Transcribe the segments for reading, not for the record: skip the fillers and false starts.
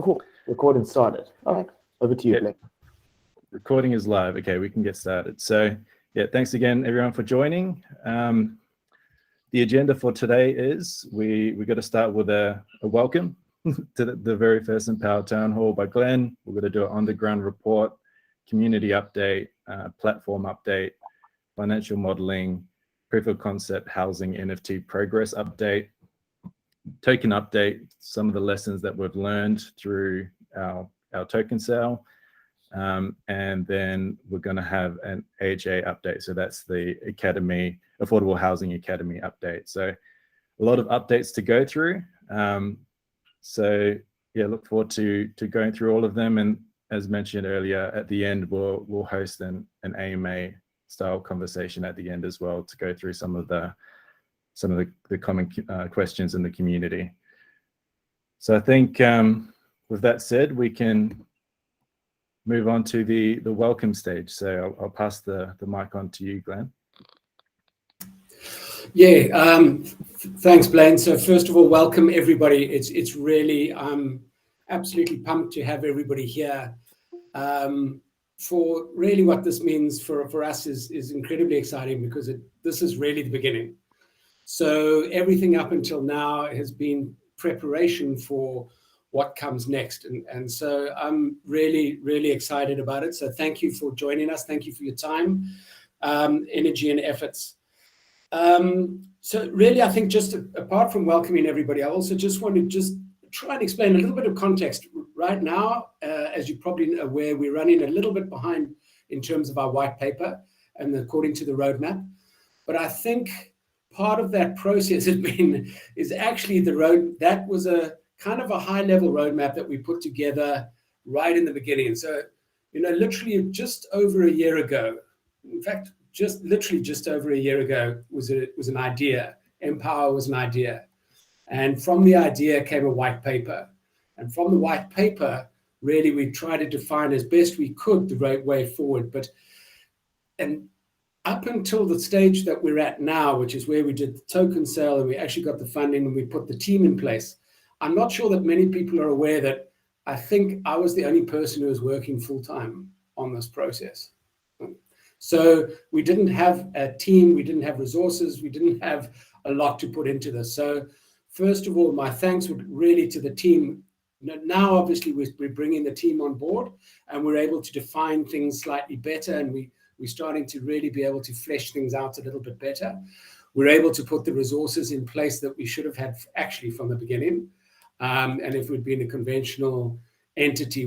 Cool. Recording started. All right. Over to you, Blake. Recording is live. Okay, we can get started. So, yeah, thanks again, everyone, for joining. The agenda for today is we got to start with a welcome to the very first Empowa Town Hall by Glenn. We're going to do an on-the-ground report, community update, platform update, financial modeling, proof of concept, housing, NFT progress update, token update, some of the lessons that we've learned through our token sale. And then we're going to have an AHA update. So that's the Academy, Affordable Housing Academy update. So a lot of updates to go through. So yeah, look forward to going through all of them. And as mentioned earlier, at the end, we'll host an AMA style conversation at the end as well to go through some of the common questions in the community. So I think with that said, we can move on to the welcome stage. So I'll pass the mic on to you, Glenn. Yeah, thanks, Blaine. So first of all, welcome everybody. It's really, I'm absolutely pumped to have everybody here. For really what this means for us is incredibly exciting because this is really the beginning. So everything up until now has been preparation for what comes next. And so I'm really, really excited about it. So thank you for joining us. Thank you for your time, energy and efforts. So really, I think just apart from welcoming everybody, I also just want to try and explain a little bit of context. Right now, as you're probably aware, we're running a little bit behind in terms of our white paper and according to the roadmap. But I think part of that process is actually that was a kind of a high-level roadmap that we put together right in the beginning. So, literally just over a year ago, in fact, literally just over a year ago was an idea. Empowa was an idea. And from the idea came a white paper. And from the white paper, really, we tried to define as best we could the right way forward. And up until the stage that we're at now, which is where we did the token sale and we actually got the funding and we put the team in place, I'm not sure that many people are aware that I think I was the only person who was working full-time on this process. So we didn't have a team, we didn't have resources, we didn't have a lot to put into this. So first of all, my thanks would really to the team. Now, obviously, we're bringing the team on board and we're able to define things slightly better, and we're starting to really be able to flesh things out a little bit better. We're able to put the resources in place that we should have had actually from the beginning. And if we'd been a conventional entity,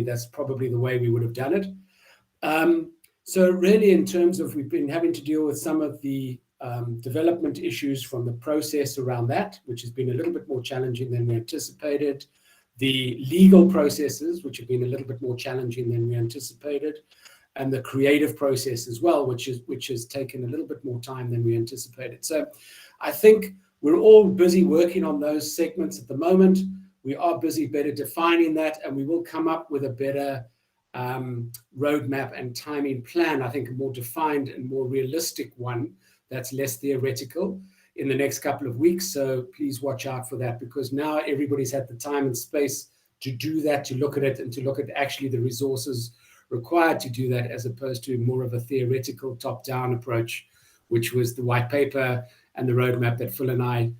that's probably the way we would have done it. So really, in terms of, we've been having to deal with some of the development issues from the process around that, which has been a little bit more challenging than we anticipated. The legal processes, which have been a little bit more challenging than we anticipated, and the creative process as well, which has taken a little bit more time than we anticipated. So I think we're all busy working on those segments at the moment. We are busy better defining that, and we will come up with a better roadmap and timing plan, I think a more defined and more realistic one that's less theoretical in the next couple of weeks. So please watch out for that, because now everybody's had the time and space to do that, to look at it and to look at actually the resources required to do that, as opposed to more of a theoretical top-down approach, which was the white paper and the roadmap that Phil and I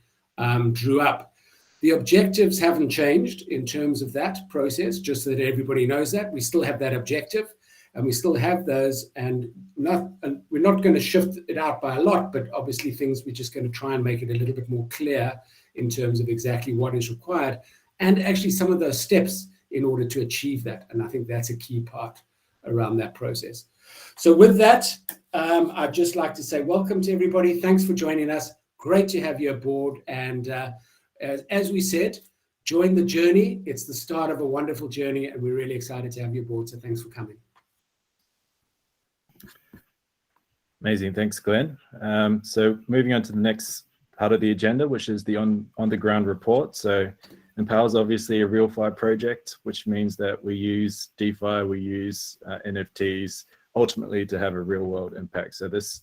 drew up. The objectives haven't changed in terms of that process, just so that everybody knows that. We still have that objective and we still have those, and we're not going to shift it out by a lot, but obviously we're just going to try and make it a little bit more clear in terms of exactly what is required and actually some of those steps in order to achieve that. And I think that's a key part around that process. So with that, I'd just like to say welcome to everybody. Thanks for joining us. Great to have you aboard. And as we said, join the journey. It's the start of a wonderful journey, and we're really excited to have you aboard. So thanks for coming. Amazing. Thanks, Glenn. So moving on to the next part of the agenda, which is the on-the-ground report. So Empowa is obviously a real-fi project, which means that we use DeFi, we use NFTs, ultimately to have a real-world impact. So this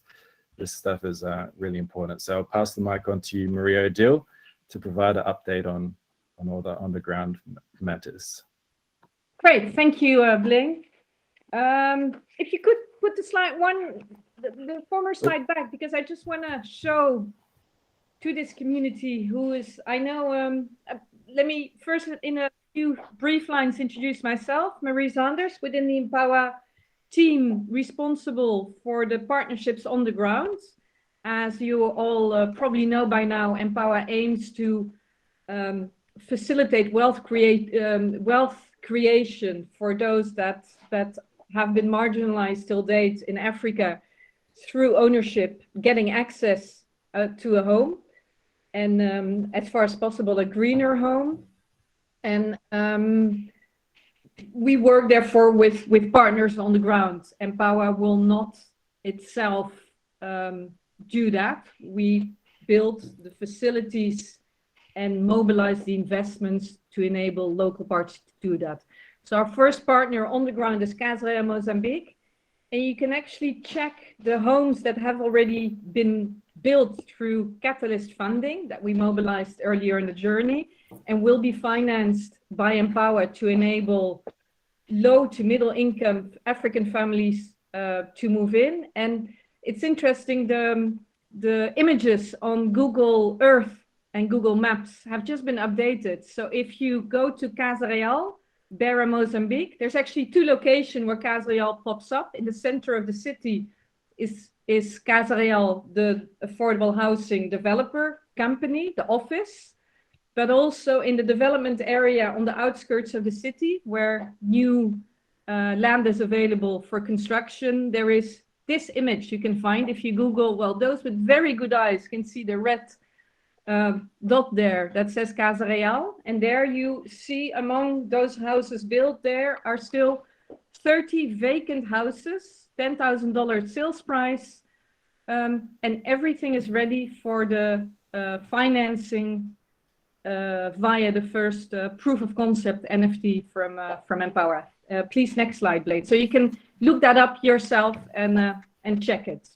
stuff is really important. So I'll pass the mic on to you, Maria O'Dill, to provide an update on all the on-the-ground matters. Great, thank you, Bling. If you could put the slide the former slide back, because I just want to show to this community who is, I know, let me first in a few brief lines introduce myself, Marie Sanders, within the Empowa team responsible for the partnerships on the ground. As you all probably know by now, Empowa aims to facilitate wealth creation for those that have been marginalized till date in Africa through ownership, getting access to a home, and as far as possible, a greener home. And we work therefore with partners on the ground. Empowa will not itself do that. We build the facilities and mobilize the investments to enable local parties to do that. So our first partner on the ground is Casreal Mozambique, and you can actually check the homes that have already been built through Catalyst funding that we mobilized earlier in the journey and will be financed by Empowa to enable low to middle income African families to move in. And it's interesting, the images on Google Earth and Google Maps have just been updated. So if you go to Casreal, Beira, Mozambique, there's actually two locations where Casreal pops up. In the center of the city is Casreal, the affordable housing developer company, the office, but also in the development area on the outskirts of the city where new land is available for construction. There is this image you can find if you Google, well, those with very good eyes can see the red dot there that says Casreal, and there you see among those houses built there are still 30 vacant houses, $10,000 sales price, and everything is ready for the financing via the first proof of concept NFT from Empowa. Please, next slide, Blade. So you can look that up yourself and check it.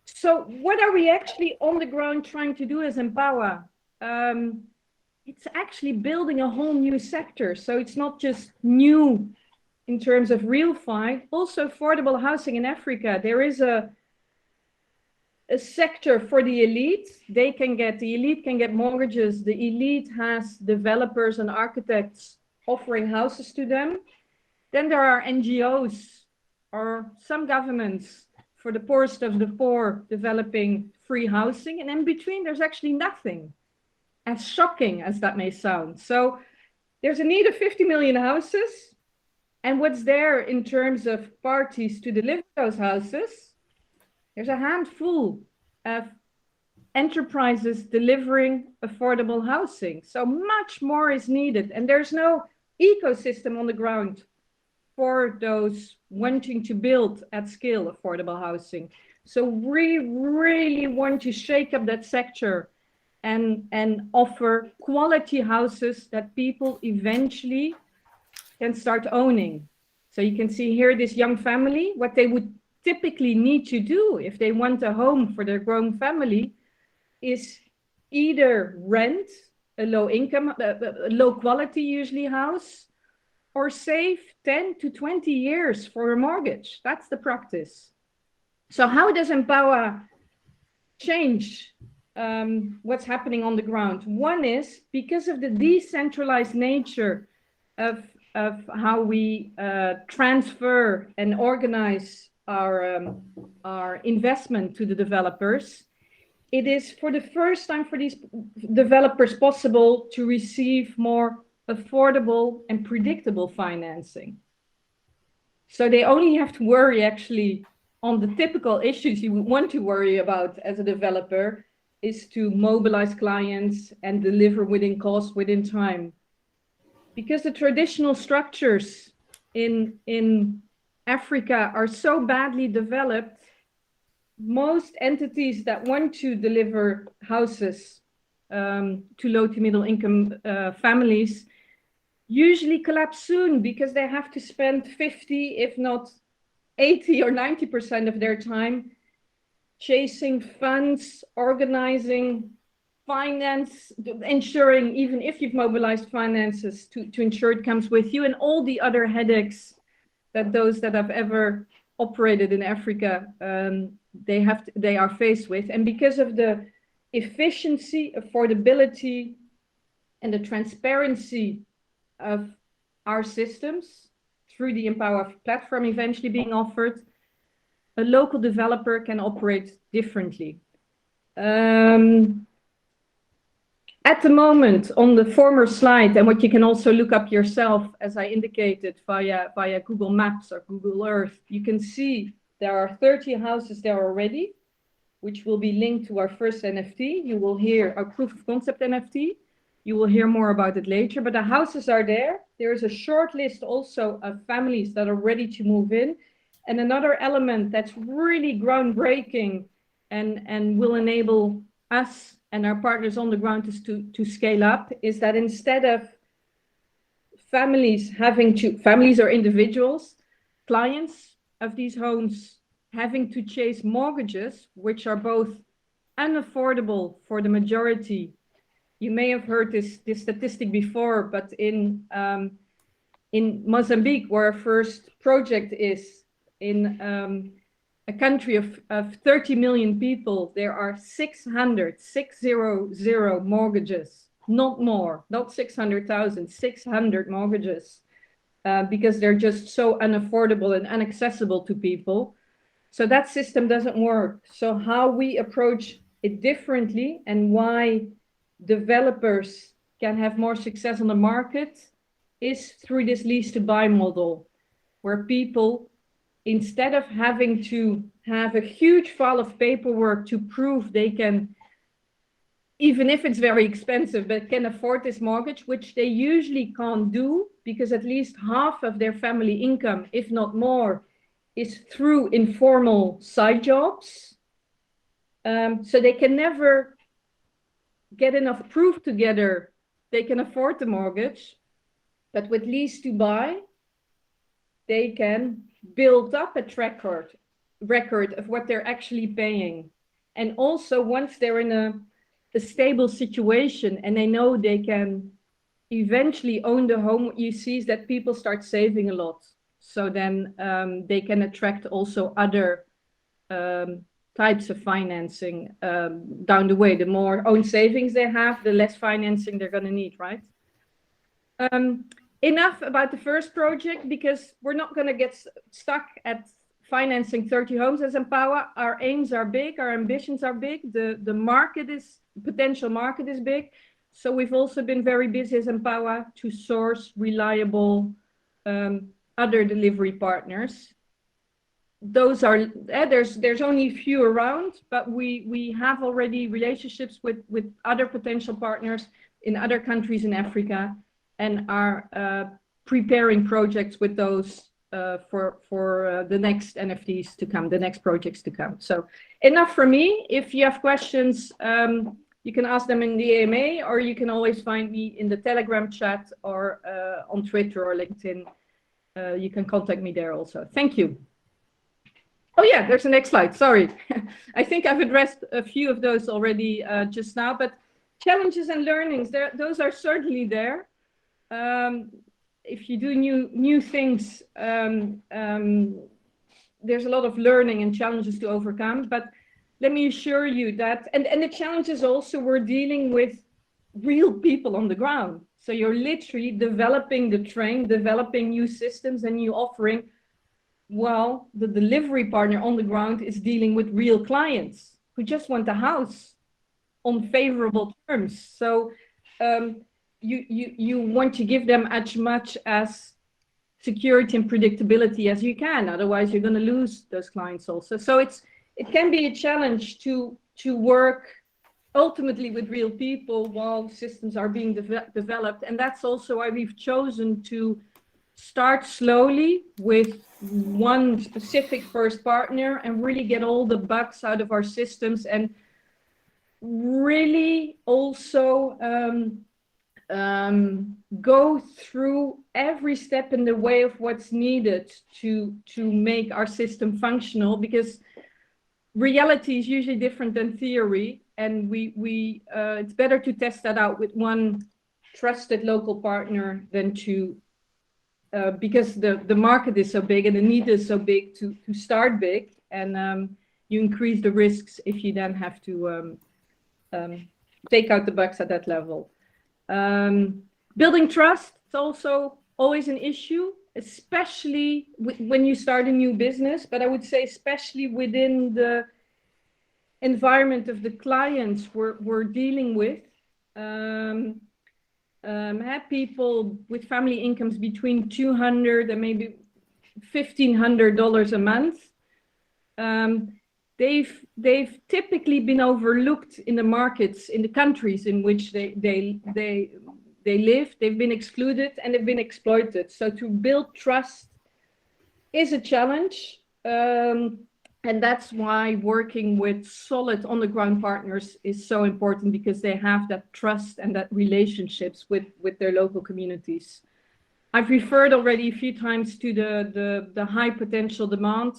So what are we actually on the ground trying to do as Empowa? It's actually building a whole new sector. So it's not just new in terms of real fight, also affordable housing in Africa. There is a sector for the elite. The elite can get mortgages. The elite has developers and architects offering houses to them. Then there are NGOs or some governments for the poorest of the poor developing free housing. And in between, there's actually nothing, as shocking as that may sound. So there's a need of 50 million houses. And what's there in terms of parties to deliver those houses? There's a handful of enterprises delivering affordable housing. So much more is needed. And there's no ecosystem on the ground for those wanting to build at scale affordable housing. So we really want to shake up that sector and offer quality houses that people eventually can start owning. So you can see here this young family, what they would typically need to do if they want a home for their growing family is either rent a low income, low quality usually house, or save 10 to 20 years for a mortgage. That's the practice. So how does Empowa change what's happening on the ground? One is because of the decentralized nature of how we transfer and organize our investment to the developers. It is for the first time for these developers possible to receive more affordable and predictable financing. So they only have to worry actually on the typical issues you would want to worry about as a developer is to mobilize clients and deliver within cost, within time. Because the traditional structures in Africa are so badly developed, most entities that want to deliver houses to low to middle income families usually collapse soon because they have to spend 50, if not 80 or 90% of their time chasing funds, organizing finance, ensuring even if you've mobilized finances to ensure it comes with you, and all the other headaches that those that have ever operated in Africa, they are faced with. And because of the efficiency, affordability, and the transparency of our systems through the Empowa platform eventually being offered, a local developer can operate differently. At the moment, on the former slide, and what you can also look up yourself, as I indicated, via Google Maps or Google Earth, you can see there are 30 houses there already, which will be linked to our first NFT. You will hear our proof of concept NFT. You will hear more about it later, but the houses are there. There is a short list also of families that are ready to move in. And another element that's really groundbreaking and will enable us and our partners on the ground to scale up is that instead of families or individuals, clients of these homes having to chase mortgages, which are both unaffordable for the majority. You may have heard this statistic before, but in Mozambique, where our first project is, in a country of 30 million people, there are 600 mortgages, not more, not 600,000, 600 mortgages, because they're just so unaffordable and inaccessible to people. So that system doesn't work. So how we approach it differently and why developers can have more success on the market is through this lease to buy model, where people, instead of having to have a huge file of paperwork to prove they can, even if it's very expensive, but can afford this mortgage, which they usually can't do because at least half of their family income, if not more, is through informal side jobs. So they can never get enough proof together they can afford the mortgage, but with lease to buy, they can build up a track record of what they're actually paying. And also once they're in a stable situation and they know they can eventually own the home, what you see is that people start saving a lot. So then they can attract also other types of financing down the way. The more own savings they have, the less financing they're going to need, right? Enough about the first project, because we're not going to get stuck at financing 30 homes as Empowa. Our aims are big, our ambitions are big, the potential market is big. So we've also been very busy as Empowa to source reliable other delivery partners. Those are, there's only a few around, but we have already relationships with other potential partners in other countries in Africa, and are preparing projects with those for the next NFTs to come, the next projects to come. So enough for me. If you have questions, you can ask them in the AMA, or you can always find me in the Telegram chat or on Twitter or LinkedIn. You can contact me there also. Thank you. Oh yeah, there's the next slide, sorry. I think I've addressed a few of those already just now, but challenges and learnings, those are certainly there. If you do new things, there's a lot of learning and challenges to overcome, but let me assure you that, and the challenges also, we're dealing with real people on the ground. So you're literally developing the train, developing new systems and new offering, while the delivery partner on the ground is dealing with real clients who just want a house on favorable terms. So you want to give them as much as security and predictability as you can, otherwise you're going to lose those clients also. So it can be a challenge to work ultimately with real people while systems are being developed, and that's also why we've chosen to start slowly with one specific first partner and really get all the bugs out of our systems, and really also go through every step in the way of what's needed to make our system functional, because reality is usually different than theory. and it's better to test that out with one trusted local partner than to because the market is so big and the need is so big to start big, and you increase the risks if you then have to take out the bugs at that level. Building trust is also always an issue, especially when you start a new business, but I would say especially within the environment of the clients we're dealing with. Have people with family incomes between $200 and maybe $1,500 a month. They've typically been overlooked in the markets, in the countries in which they live. They've been excluded and they've been exploited. So to build trust is a challenge. And that's why working with solid on-the-ground partners is so important, because they have that trust and that relationships with their local communities. I've referred already a few times to the high potential demand.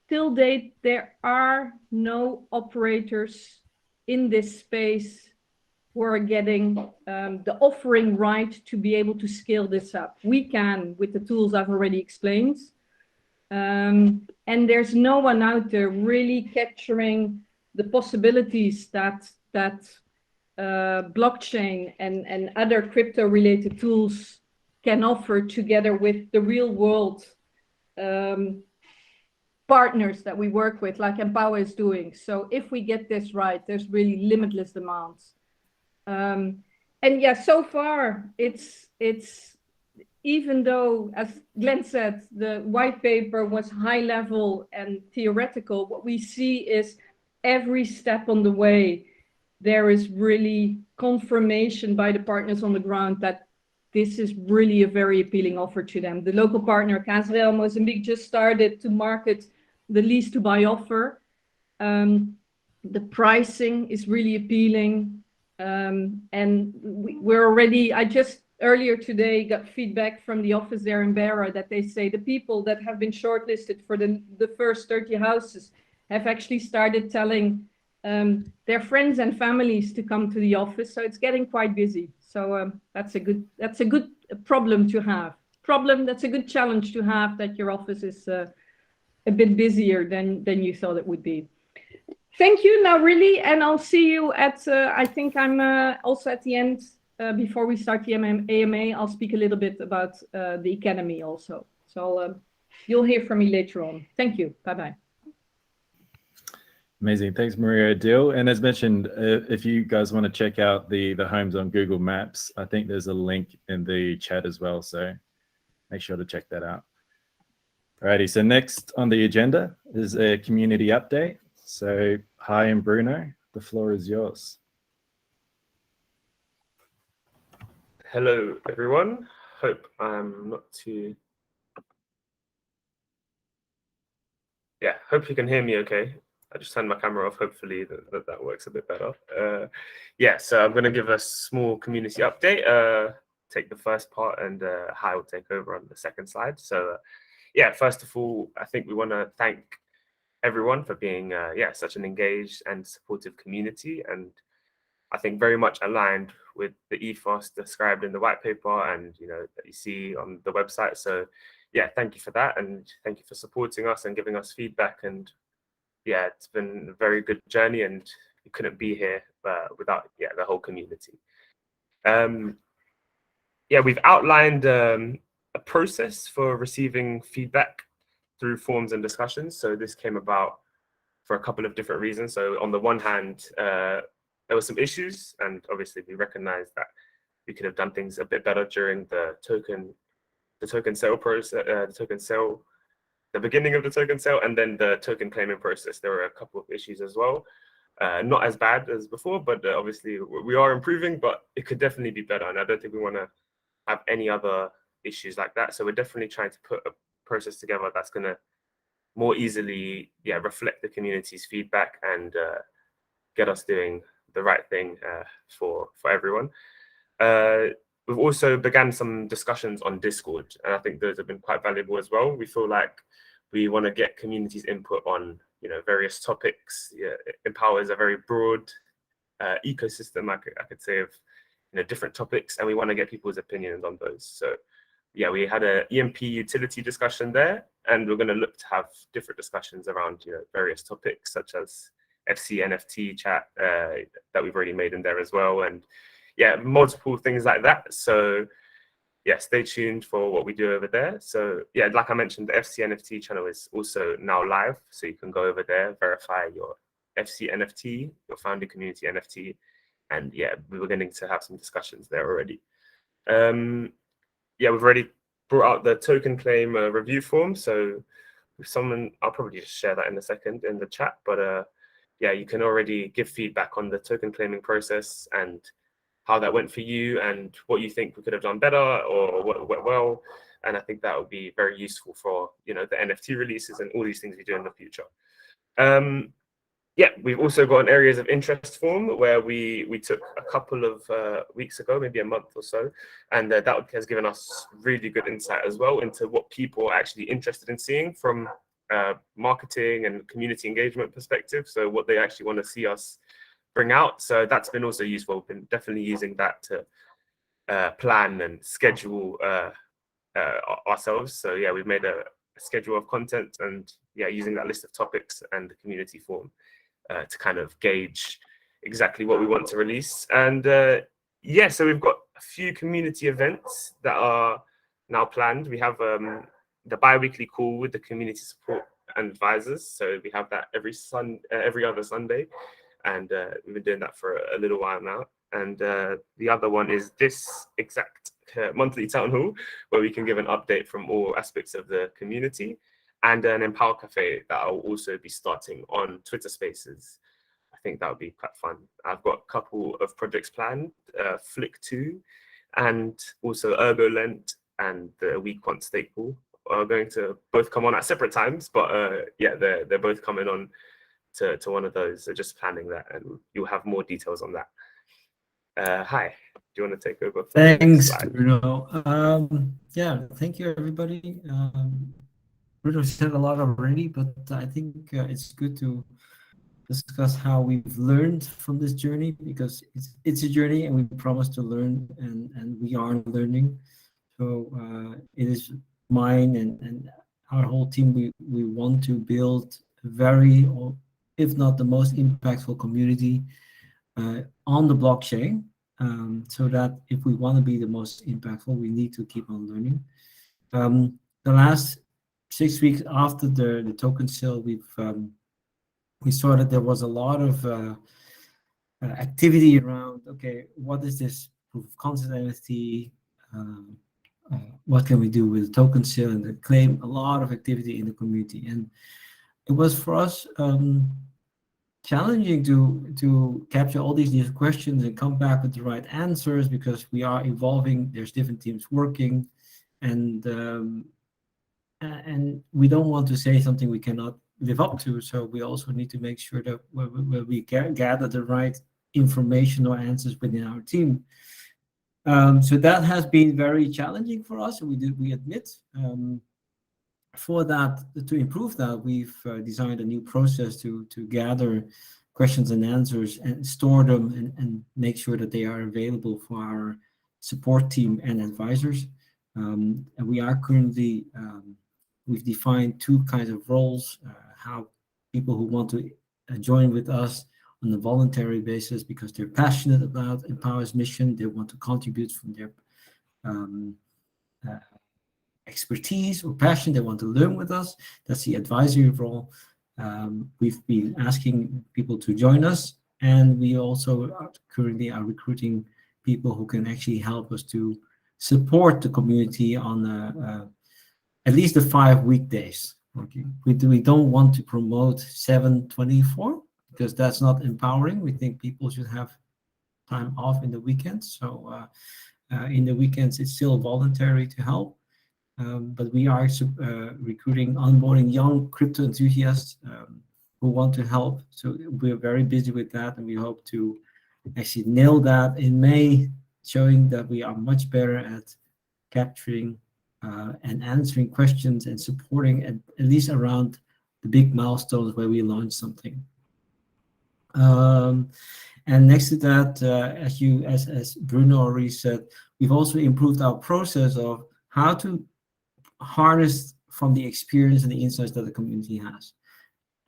Till date, there are no operators in this space who are getting the offering right to be able to scale this up. We can with the tools I've already explained. And there's no one out there really capturing the possibilities that blockchain and other crypto related tools can offer, together with the real world partners that we work with, like Empowa is doing. So if we get this right, there's really limitless demands. And yeah, so far it's even though, as Glenn said, the white paper was high level and theoretical, what we see is every step on the way, there is really confirmation by the partners on the ground that this is really a very appealing offer to them. The local partner, Casreal Mozambique, just started to market the lease to buy offer. The pricing is really appealing. And we're already, I just earlier today got feedback from the office there in Beira that they say the people that have been shortlisted for the first 30 houses have actually started telling their friends and families to come to the office. So it's getting quite busy. So that's a good problem to have. That's a good challenge to have, that your office is a bit busier than you thought it would be. Thank you, now really, and I'll see you at, I think I'm also at the end, before we start the AMA, I'll speak a little bit about the Academy also. So you'll hear from me later on. Thank you, bye-bye. Amazing, thanks Maria Odile. And as mentioned, if you guys want to check out the homes on Google Maps, I think there's a link in the chat as well, so make sure to check that out. Alrighty, so next on the agenda is a community update. So hi, I'm Bruno, the floor is yours. Hello, everyone. Hope I'm not too... Yeah, hope you can hear me okay. I just turned my camera off. Hopefully that works a bit better. Yeah, so I'm going to give a small community update, take the first part, and Hai will take over on the second slide. So yeah, first of all, I think we want to thank everyone for being such an engaged and supportive community, and I think very much aligned with the ethos described in the white paper and that you see on the website. So yeah, thank you for that, and thank you for supporting us and giving us feedback. And yeah, it's been a very good journey, and you couldn't be here without the whole community. Yeah, we've outlined a process for receiving feedback through forums and discussions. So this came about for a couple of different reasons. So on the one hand, there were some issues, and obviously we recognized that we could have done things a bit better during the token sale process, the beginning of the token sale, and then the token claiming process. There were a couple of issues as well. Not as bad as before, but obviously we are improving, but it could definitely be better. And I don't think we want to have any other issues like that. So we're definitely trying to put a process together that's going to more easily reflect the community's feedback and get us doing the right thing for everyone. We've also began some discussions on Discord, and I think those have been quite valuable as well. We feel like we want to get community's input on various topics. Yeah, Empowa is a very broad ecosystem, I could say, of different topics, and we want to get people's opinions on those. So yeah, we had a EMP utility discussion there, and we're going to look to have different discussions around various topics such as FC NFT chat that we've already made in there as well, and yeah, multiple things like that. So yeah, stay tuned for what we do over there. So yeah, like I mentioned, the FC NFT channel is also now live, so you can go over there, verify your FC NFT, your founding community NFT, and yeah, we were beginning to have some discussions there already. Yeah, we've already brought out the token claim review form. So if someone, I'll probably just share that in a second in the chat, but yeah, you can already give feedback on the token claiming process and how that went for you and what you think we could have done better or what went well. And I think that would be very useful for, the NFT releases and all these things we do in the future. Yeah, we've also got an areas of interest form where we took a couple of weeks ago, maybe a month or so, and that has given us really good insight as well into what people are actually interested in seeing from marketing and community engagement perspective. So what they actually want to see us bring out. So that's been also useful. We've been definitely using that to plan and schedule ourselves. So yeah, we've made a schedule of content, and yeah, using that list of topics and the community form to kind of gauge exactly what we want to release. And yeah, so we've got a few community events that are now planned. We have the bi-weekly call with the community support and advisors. So we have that every other Sunday, and we've been doing that for a little while now. And the other one is this exact monthly town hall, where we can give an update from all aspects of the community, and an Empowa Cafe that I'll also be starting on Twitter Spaces. I think that would be quite fun. I've got a couple of projects planned, Flick 2, and also ErgoLent and the Week One Staple are going to both come on at separate times, but yeah, they're both coming on to one of those. So just planning that, and you'll have more details on that. Hi, do you want to take over? Thanks, Bruno. Yeah, thank you, everybody. Bruno said a lot already, but I think it's good to discuss how we've learned from this journey, because it's a journey and we promise to learn, and we are learning. So it is mine and our whole team. We want to build a very, if not the most impactful community on the blockchain, so that if we want to be the most impactful, we need to keep on learning. The last 6 weeks after the token sale, we saw that there was a lot of activity around, okay, what is this proof of concept NFT? What can we do with the token sale and the claim? A lot of activity in the community, and it was for us challenging to capture all these new questions and come back with the right answers, because we are evolving. There's different teams working, and we don't want to say something we cannot live up to. So we also need to make sure that we gather the right information or answers within our team. So that has been very challenging for us, and we admit. For that, to improve that, we've designed a new process to gather questions and answers and store them and make sure that they are available for our support team and advisors. And we are currently, we've defined two kinds of roles, how people who want to join with us on a voluntary basis because they're passionate about Empowa's mission, they want to contribute from their expertise or passion, they want to learn with us. That's the advisory role. We've been asking people to join us, and we also currently are recruiting people who can actually help us to support the community on at least the 5 weekdays. Okay, we don't want to promote 7/24 because that's not empowering. We think people should have time off in the weekends. So in the weekends, it's still voluntary to help. But we are recruiting, onboarding young crypto enthusiasts who want to help. So we're very busy with that, and we hope to actually nail that in May, showing that we are much better at capturing and answering questions and supporting at least around big milestones where we launch something. And next to that, as Bruno already said, we've also improved our process of how to harness from the experience and the insights that the community has.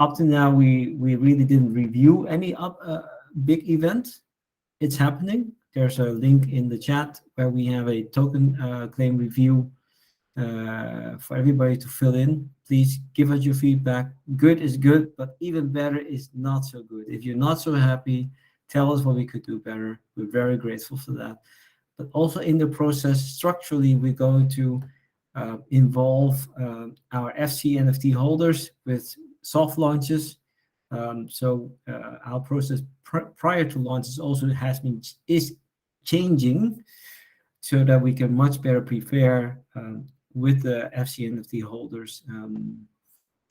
Up to now, we really didn't review any big event. It's happening. There's a link in the chat where we have a token claim review for everybody to fill in. Please give us your feedback. Good is good, but even better is not so good. If you're not so happy, tell us what we could do better. We're very grateful for that. But also in the process, structurally, we're going to involve our FC NFT holders with soft launches. So our process prior to launches also is changing so that we can much better prepare with the FC NFT holders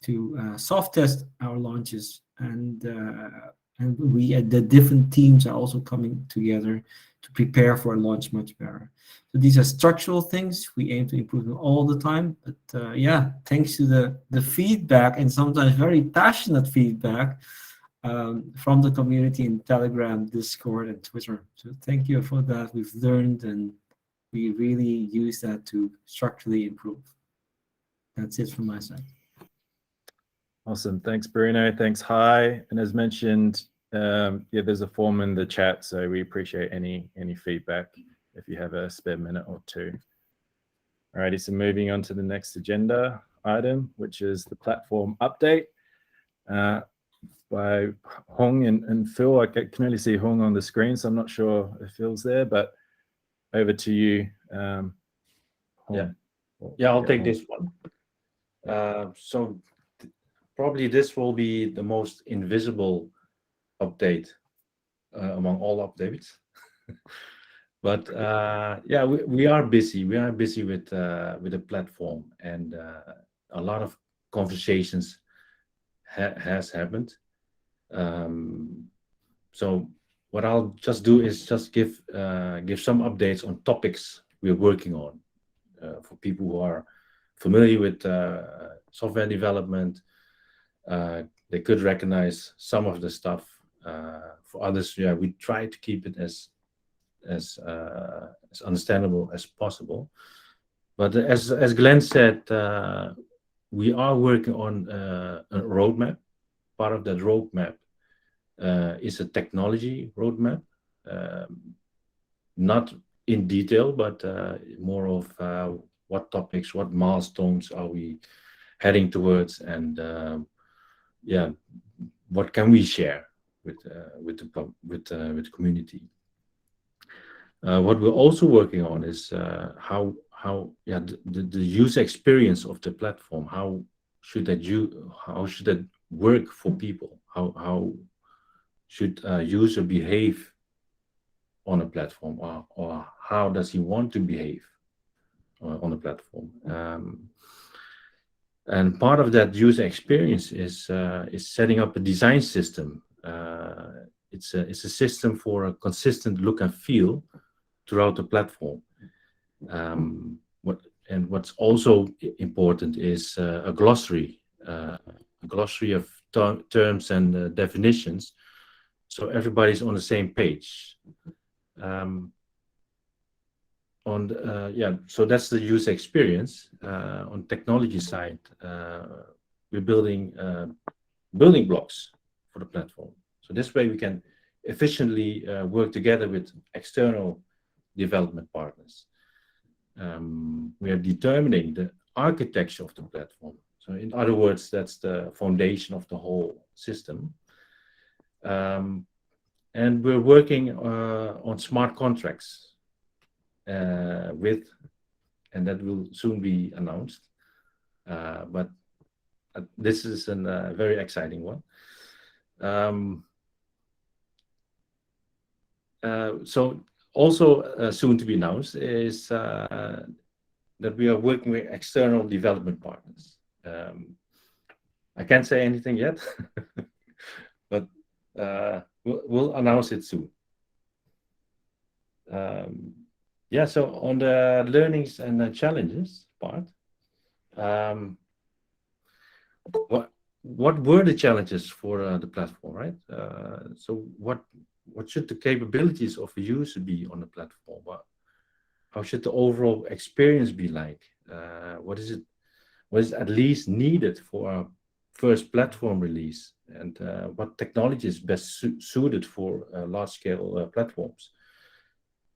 to soft test our launches, and the different teams are also coming together to prepare for a launch much better. So these are structural things. We aim to improve them all the time. But yeah, thanks to the feedback, and sometimes very passionate feedback from the community in Telegram, Discord, and Twitter. So thank you for that. We've learned, and we really use that to structurally improve. That's it from my side. Awesome. Thanks, Bruno. Thanks, Hi. And as mentioned, yeah, there's a form in the chat, so we appreciate any feedback if you have a spare minute or two. Alrighty, so moving on to the next agenda item, which is the platform update by Hong and Phil. I can only see Hong on the screen, so I'm not sure if Phil's there, but over to you. Hong. Yeah, I'll take this one. So probably this will be the most invisible update among all updates. But yeah, we are busy. We are busy with the platform, and a lot of conversations has happened. So what I'll just do is just give some updates on topics we're working on for people who are familiar with software development. They could recognize some of the stuff. For others, yeah, we try to keep it as understandable as possible. But as Glenn said, we are working on a roadmap. Part of that roadmap is a technology roadmap, not in detail, but more of what topics, what milestones are we heading towards, and yeah, what can we share with the community. What we're also working on is how the user experience of the platform. How should that work for people? How should a user behave on a platform, or how does he want to behave on a platform? And part of that user experience is setting up a design system. It's a system for a consistent look and feel throughout the platform. What's also important is a glossary of terms and definitions, so everybody's on the same page. So that's the user experience. On technology side, we're building building blocks for the platform. So this way we can efficiently work together with external development partners. We are determining the architecture of the platform. So in other words, that's the foundation of the whole system. And we're working on smart contracts and that will soon be announced. But this is a very exciting one. So also soon to be announced is that we are working with external development partners. I can't say anything yet, but we'll announce it soon. Yeah, so on the learnings and the challenges part, what were the challenges for the platform, right? So what should the capabilities of a user be on the platform? How should the overall experience be like? What is at least needed for our first platform release? And what technology is best suited for large-scale platforms?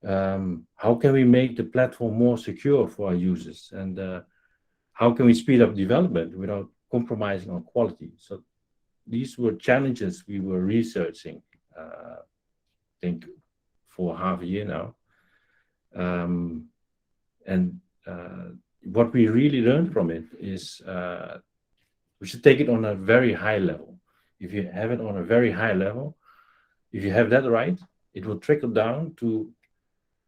How can we make the platform more secure for our users? And how can we speed up development without compromising on quality? So these were challenges we were researching, I think, for half a year now. And what we really learned from it is we should take it on a very high level. If you have it on a very high level, if you have that right, it will trickle down to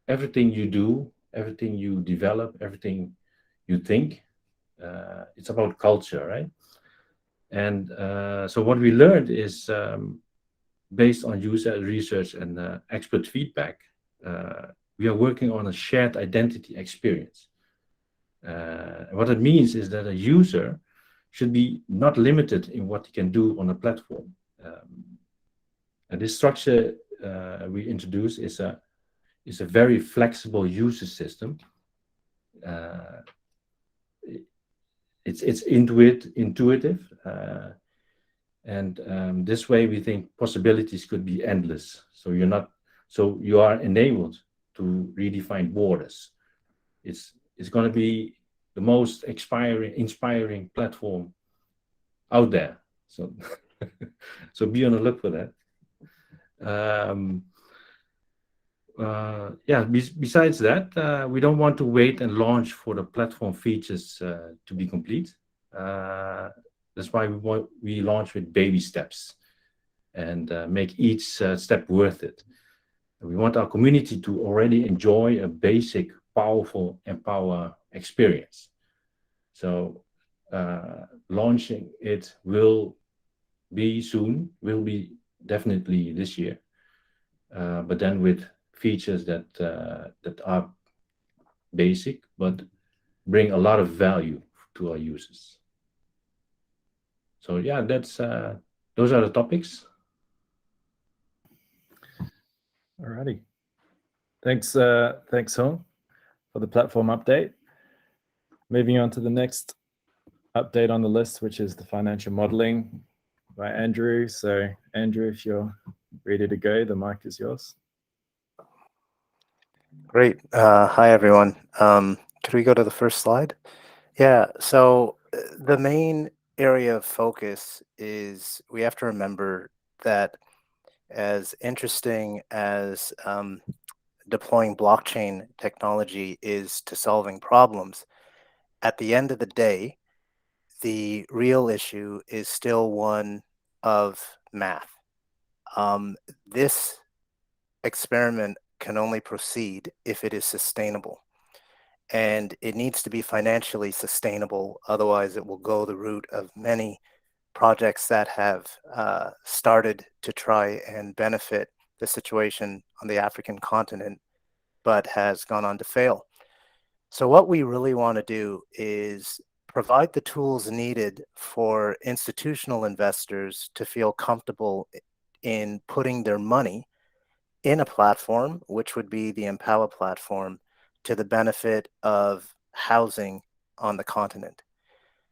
everything you do, everything you develop, everything you think. It's about culture, right? And so what we learned is based on user research and expert feedback, we are working on a shared identity experience. What it means is that a user should be not limited in what he can do on a platform. And this structure we introduce is a very flexible user system. It's intuitive, and this way we think possibilities could be endless. So you are enabled to redefine borders. It's going to be the most inspiring platform out there. So so be on the look for that. Besides that, we don't want to wait and launch for the platform features to be complete. That's why we launch with baby steps and make each step worth it. We want our community to already enjoy a basic, powerful Empowa experience. So launching it will be soon, will be definitely this year, but then with features that are basic but bring a lot of value to our users. So yeah, those are the topics. Alrighty. Thanks, Hong, for the platform update. Moving on to the next update on the list, which is the financial modeling by Andrew. So Andrew, if you're ready to go, the mic is yours. Great. Hi, everyone. Could we go to the first slide? Yeah, so the main area of focus is we have to remember that as interesting as deploying blockchain technology is to solving problems, at the end of the day, the real issue is still one of math. This experiment can only proceed if it is sustainable. And it needs to be financially sustainable. Otherwise, it will go the route of many projects that have started to try and benefit the situation on the African continent, but has gone on to fail. So what we really want to do is provide the tools needed for institutional investors to feel comfortable in putting their money in a platform, which would be the Empowa platform, to the benefit of housing on the continent.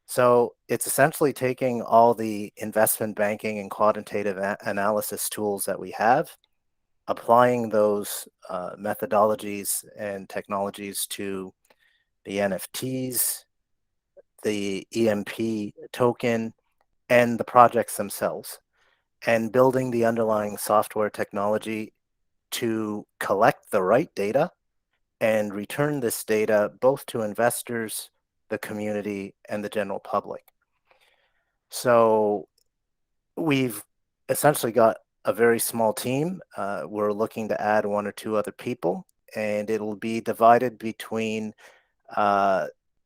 So it's essentially taking all the investment banking and quantitative analysis tools that we have, applying those methodologies and technologies to the NFTs, the EMP token, and the projects themselves, and building the underlying software technology to collect the right data and return this data both to investors, the community, and the general public. So we've essentially got a very small team. We're looking to add 1 or 2 other people, and it'll be divided between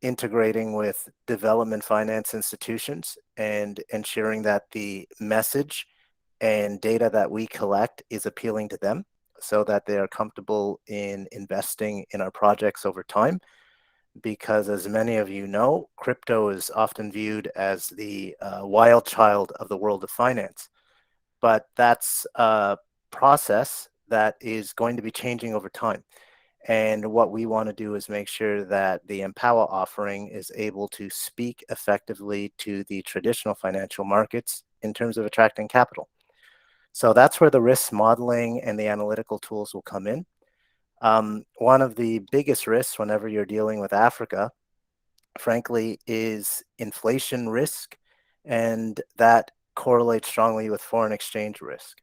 integrating with development finance institutions and ensuring that the message and data that we collect is appealing to them, so that they are comfortable in investing in our projects over time. because, as many of you know, crypto is often viewed as the wild child of the world of finance. But that's a process that is going to be changing over time. And what we want to do is make sure that the Empowa offering is able to speak effectively to the traditional financial markets in terms of attracting capital. So that's where the risk modeling and the analytical tools will come in. One of the biggest risks whenever you're dealing with Africa, frankly, is inflation risk, and that correlates strongly with foreign exchange risk.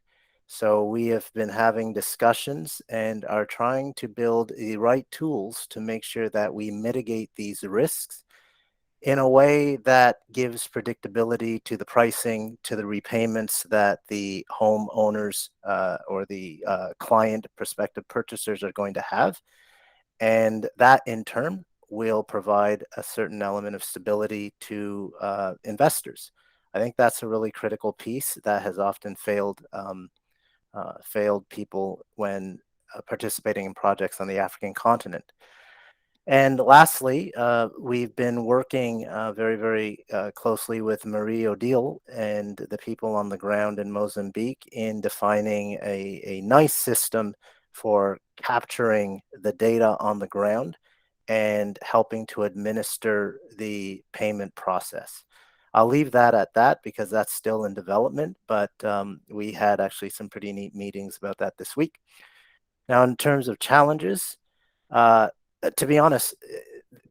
So we have been having discussions and are trying to build the right tools to make sure that we mitigate these risks in a way that gives predictability to the pricing, to the repayments that the homeowners or the client prospective purchasers are going to have. And that in turn will provide a certain element of stability to investors. I think that's a really critical piece that has often failed people when participating in projects on the African continent. And lastly, we've been working very, very closely with Marie Odile and the people on the ground in Mozambique in defining a nice system for capturing the data on the ground and helping to administer the payment process. I'll leave that at that because that's still in development, but we had actually some pretty neat meetings about that this week. Now, in terms of challenges, to be honest,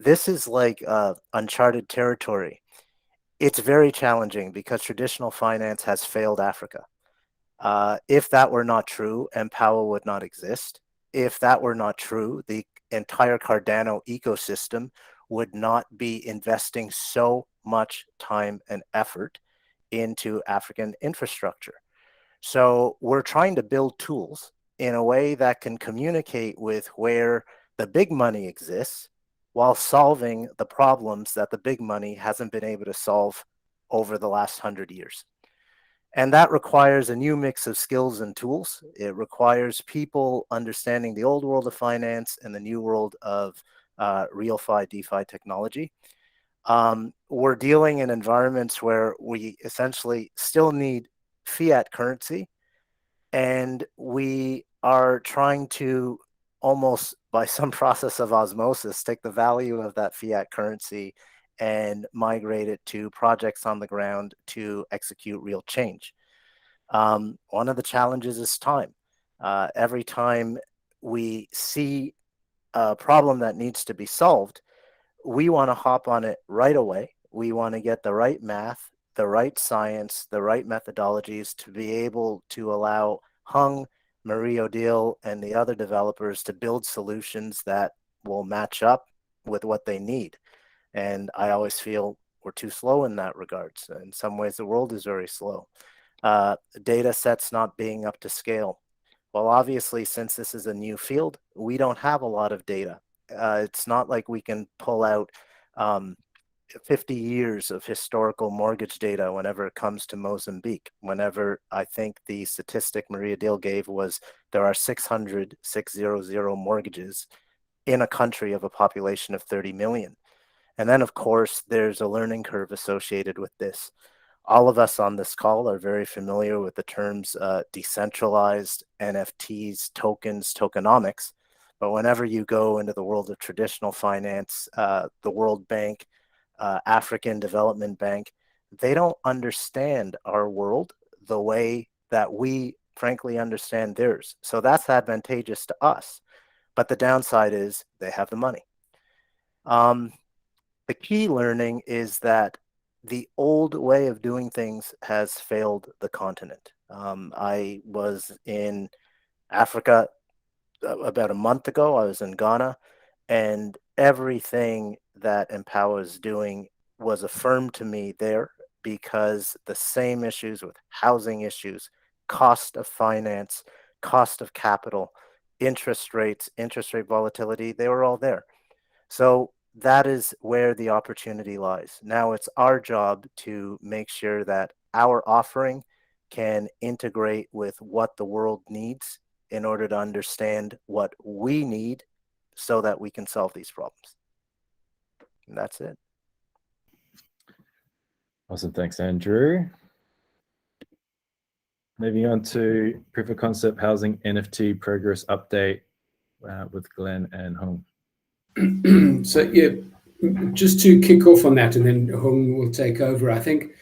this is like uncharted territory. It's very challenging because traditional finance has failed Africa. If that were not true, Empowa would not exist. If that were not true, the entire Cardano ecosystem would not be investing so much time and effort into African infrastructure. So we're trying to build tools in a way that can communicate with where the big money exists while solving the problems that the big money hasn't been able to solve over the last 100 years. And that requires a new mix of skills and tools. It requires people understanding the old world of finance and the new world of real-fi DeFi technology. We're dealing in environments where we essentially still need fiat currency, and we are trying to almost by some process of osmosis take the value of that fiat currency and migrate it to projects on the ground to execute real change. One of the challenges is time. Every time we see a problem that needs to be solved, we want to hop on it right away. We want to get the right math, the right science, the right methodologies to be able to allow Hung, Marie Odile, and the other developers to build solutions that will match up with what they need. And I always feel we're too slow in that regard. So in some ways, the world is very slow. Data sets not being up to scale. Well, obviously, since this is a new field, we don't have a lot of data. It's not like we can pull out 50 years of historical mortgage data whenever it comes to Mozambique. Whenever I think the statistic Maria Dale gave was there are 600 mortgages in a country of a population of 30 million. And then, of course, there's a learning curve associated with this. All of us on this call are very familiar with the terms decentralized, NFTs, tokens, tokenomics. But whenever you go into the world of traditional finance, the World Bank, African Development Bank, they don't understand our world the way that we frankly understand theirs. So that's advantageous to us. But the downside is they have the money. The key learning is that the old way of doing things has failed the continent. I was in Africa about a month ago. I was in Ghana, and everything that Empowa is doing was affirmed to me there because the same issues with housing issues, cost of finance, cost of capital, interest rates, interest rate volatility, they were all there. So that is where the opportunity lies. Now it's our job to make sure that our offering can integrate with what the world needs in order to understand what we need so that we can solve these problems. And that's it. Awesome. Thanks, Andrew. Moving on to proof of concept housing NFT progress update with Glenn and Hong. So yeah, just to kick off on that, and then Hong will take over. I think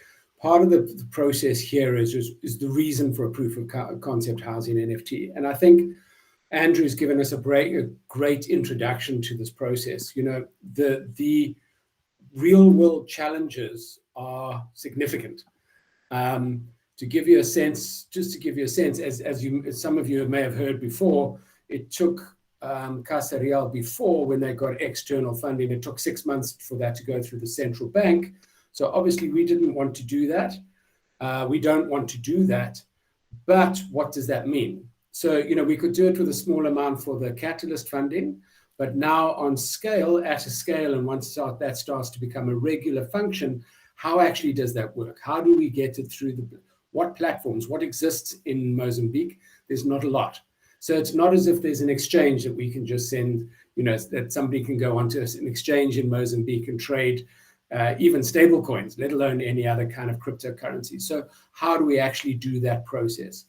part of the process here is the reason for a proof of concept housing NFT, and I think Andrew's given us a great introduction to this process. You know, the real world challenges are significant. To give you a sense, as some of you may have heard before, it took Casa Real before, when they got external funding, it took 6 months for that to go through the central bank. So obviously we didn't want to do that. We don't want to do that. But what does that mean? So, you know, we could do it with a small amount for the catalyst funding, but now on scale, at a scale, and once that starts to become a regular function, how actually does that work? How do we get it through what platforms, what exists in Mozambique? There's not a lot. So it's not as if there's an exchange that we can just send, you know, that somebody can go onto an exchange in Mozambique and trade even stable coins, let alone any other kind of cryptocurrency. So how do we actually do that process?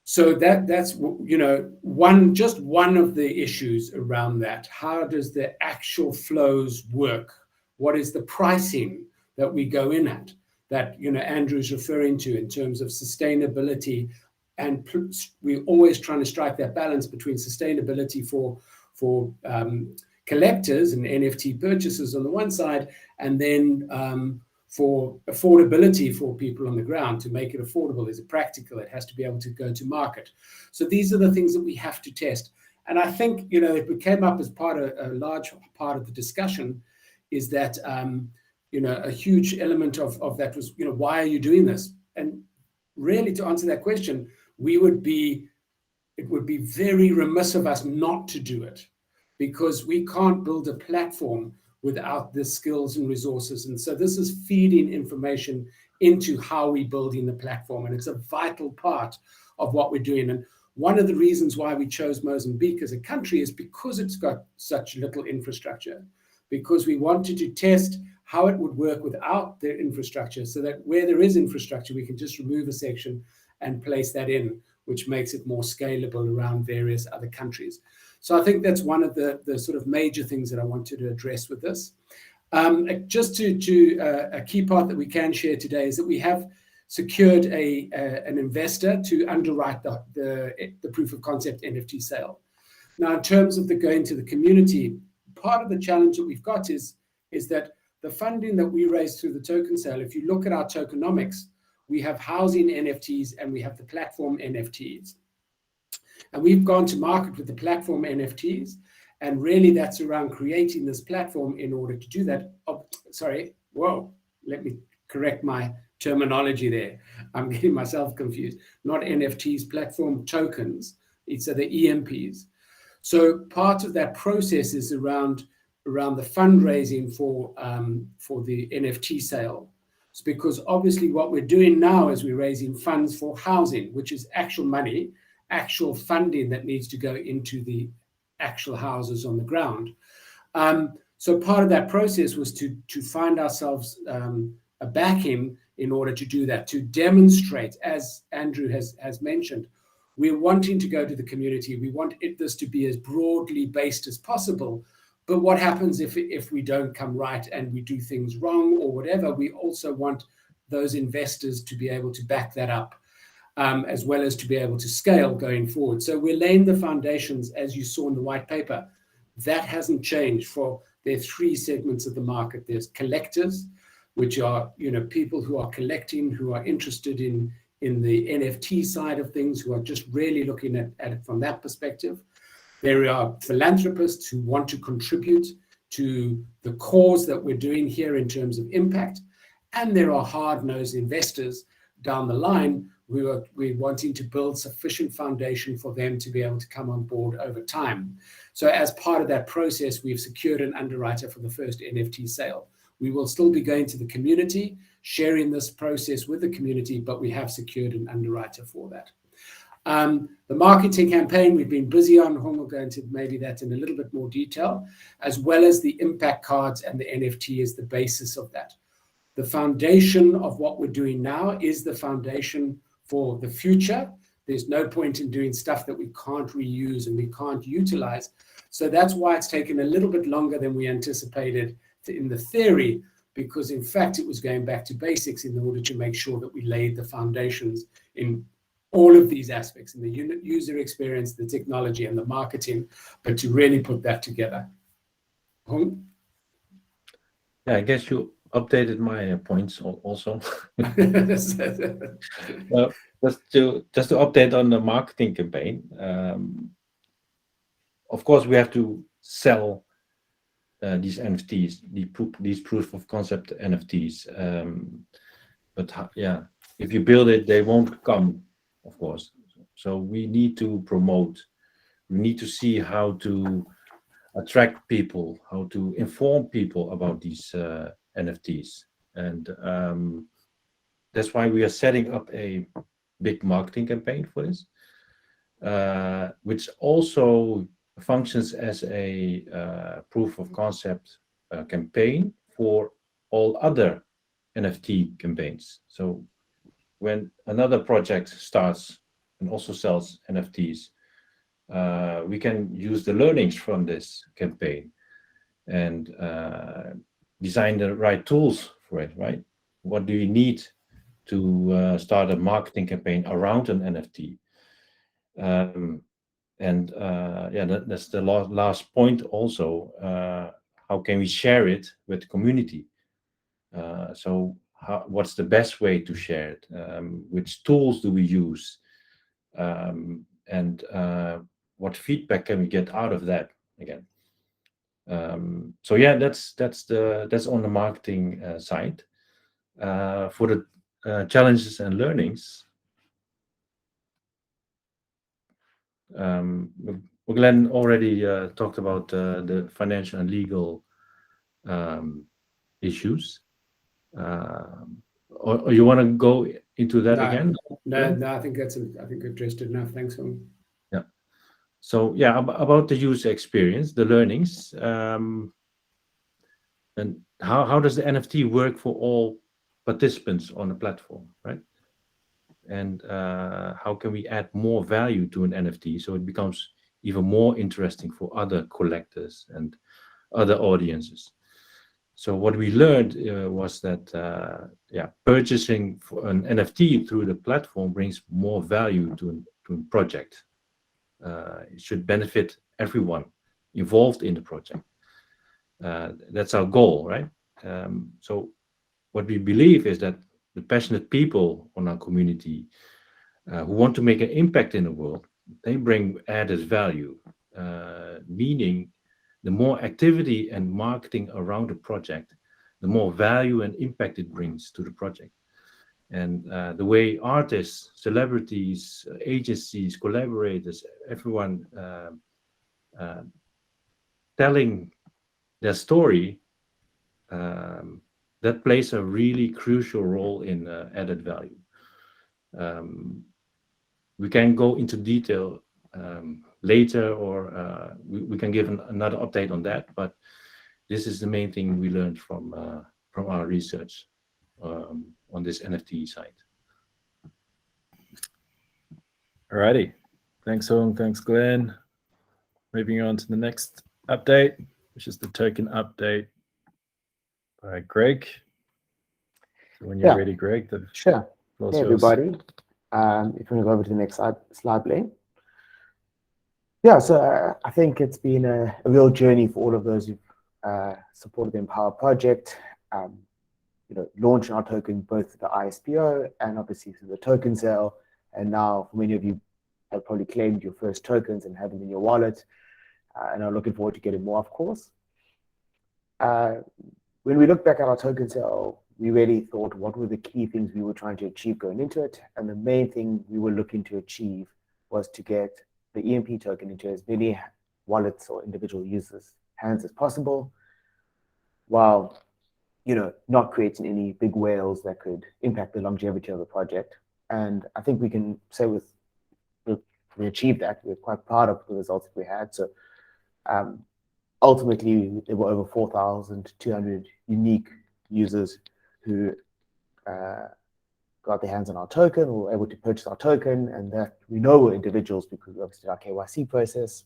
So that's, you know, just one of the issues around that. How does the actual flows work? What is the pricing that we go in at, that, you know, Andrew's referring to in terms of sustainability? And we're always trying to strike that balance between sustainability for collectors and NFT purchasers on the one side, and then for affordability for people on the ground. To make it affordable, is it practical? It has to be able to go to market. So these are the things that we have to test. And I think, you know, it came up as a large part of the discussion, is that, you know, a huge element of that was, you know, why are you doing this? And really, to answer that question, it would be very remiss of us not to do it, because we can't build a platform without the skills and resources. And so this is feeding information into how we're building the platform. And it's a vital part of what we're doing. And one of the reasons why we chose Mozambique as a country is because it's got such little infrastructure, because we wanted to test how it would work without their infrastructure, so that where there is infrastructure, we can just remove a section and place that in, which makes it more scalable around various other countries. So I think that's one of the sort of major things that I wanted to address with this. Just a key part that we can share today is that we have secured an investor to underwrite the proof of concept NFT sale. Now, in terms of going to the community, part of the challenge that we've got is that the funding that we raise through the token sale, if you look at our tokenomics, we have housing NFTs and we have the platform NFTs. And we've gone to market with the platform NFTs, and really that's around creating this platform in order to do that. Oh, sorry, whoa, let me correct my terminology there. I'm getting myself confused. Not NFTs, platform tokens. It's the EMPs. So part of that process is around the fundraising for the NFT sale. It's because obviously what we're doing now is we're raising funds for housing, which is actual money, actual funding that needs to go into the actual houses on the ground. So part of that process was to find ourselves a backing in order to do that, to demonstrate, as Andrew has mentioned, we're wanting to go to the community. We want this to be as broadly based as possible. But what happens if we don't come right and we do things wrong or whatever? We also want those investors to be able to back that up, as well as to be able to scale going forward. So we're laying the foundations, as you saw in the white paper. That hasn't changed. There are three segments of the market. There's collectors, which are, you know, people who are collecting, who are interested in the NFT side of things, who are just really looking at it from that perspective. There are philanthropists who want to contribute to the cause that we're doing here in terms of impact. And there are hard-nosed investors down the line who we're wanting to build sufficient foundation for them to be able to come on board over time. So as part of that process, we've secured an underwriter for the first NFT sale. We will still be going to the community, sharing this process with the community, but we have secured an underwriter for that. The marketing campaign we've been busy on. Hong will go into maybe that in a little bit more detail, as well as the impact cards and the NFT is the basis of that. The foundation of what we're doing now is the foundation for the future. There's no point in doing stuff that we can't reuse and we can't utilize. So that's why it's taken a little bit longer than we anticipated in the theory, because in fact, it was going back to basics in order to make sure that we laid the foundations in all of these aspects, in the user experience, the technology, and the marketing, but to really put that together. Hong? Yeah, I guess you updated my points also. Well, just to update on the marketing campaign. Of course, we have to sell these NFTs, these proof of concept NFTs. But yeah, if you build it, they won't come, of course. So we need to promote. We need to see how to attract people, how to inform people about these NFTs. And that's why we are setting up a big marketing campaign for this, which also functions as a proof of concept campaign for all other NFT campaigns. So when another project starts and also sells NFTs, we can use the learnings from this campaign and design the right tools for it, right? What do you need to start a marketing campaign around an NFT? That's the last point also. How can we share it with the community? What's the best way to share it? Which tools do we use? What feedback can we get out of that again? That's on the marketing side. For the challenges and learnings, Glenn already talked about the financial and legal issues. Or you want to go into that again? No, I think addressed it enough. Thanks, Hong. Yeah. So yeah, about the user experience, the learnings, and how does the NFT work for all participants on the platform, right? And how can we add more value to an NFT so it becomes even more interesting for other collectors and other audiences? So what we learned was that purchasing for an NFT through the platform brings more value to a project. It should benefit everyone involved in the project. That's our goal, right? So what we believe is that the passionate people on our community who want to make an impact in the world, they bring added value, meaning the more activity and marketing around the project, the more value and impact it brings to the project. And the way artists, celebrities, agencies, collaborators, everyone telling their story, that plays a really crucial role in added value. We can go into detail later, or we can give another update on that, but this is the main thing we learned from our research on this NFT site. Alrighty, thanks Hong, thanks Glenn. Moving on to the next update, which is the token update by Greg. So when you're ready, Greg, sure. Hey everybody. If you want to go over to the next slide, Blaine. Yeah, so I think it's been a real journey for all of those who've supported the Empowa project. Launching our token both through the ISPO and obviously through the token sale. And now, for many of you have probably claimed your first tokens and have them in your wallet, and are looking forward to getting more, of course. When we look back at our token sale, we really thought what were the key things we were trying to achieve going into it. And the main thing we were looking to achieve was to get the EMP token into as many wallets or individual users' hands as possible, while not creating any big whales that could impact the longevity of the project. And I think we can say with we achieved that. We're quite proud of the results that we had. So ultimately, there were over 4,200 unique users who got their hands on our token or were able to purchase our token, and that we know were individuals because we obviously did our KYC process.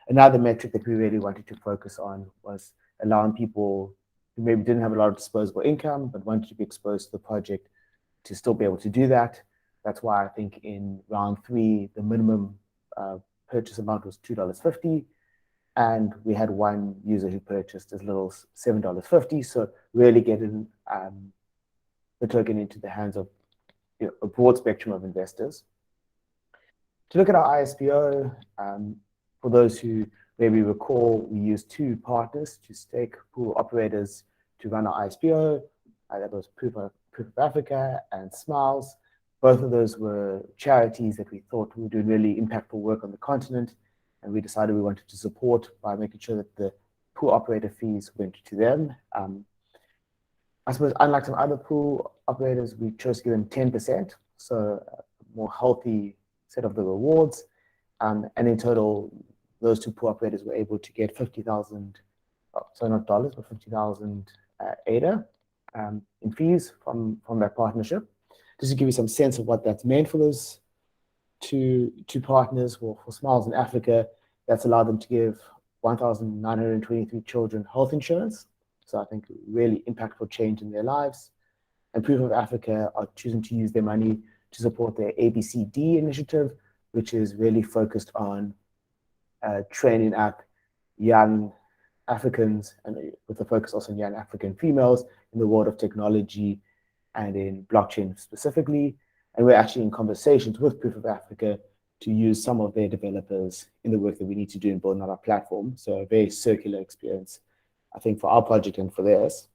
Another metric that we really wanted to focus on was allowing people who maybe didn't have a lot of disposable income but wanted to be exposed to the project to still be able to do that. That's why I think in round 3, the minimum purchase amount was $2.50, and we had one user who purchased as little as $7.50. So really getting the token into the hands of a broad spectrum of investors. To look at our ISPO, for those who maybe recall, we used 2 partners to stake pool operators to run our ISPO. That was Proof of Africa and Smiles. Both of those were charities that we thought were doing really impactful work on the continent, and we decided we wanted to support by making sure that the pool operator fees went to them. I suppose unlike some other pool operators, we chose to give them 10%, so a more healthy set of the rewards. And in total, those 2 pool operators were able to get 50,000, so not dollars, but 50,000 ADA in fees from that partnership. Just to give you some sense of what that's meant for those two partners, well, for Smiles in Africa, that's allowed them to give 1,923 children health insurance. So I think really impactful change in their lives. And Proof of Africa are choosing to use their money to support their ABCD initiative, which is really focused on training up young Africans, and with a focus also on young African females in the world of technology and in blockchain specifically. And we're actually in conversations with Proof of Africa to use some of their developers in the work that we need to do in building out our platform. So a very circular experience, I think, for our project and for theirs.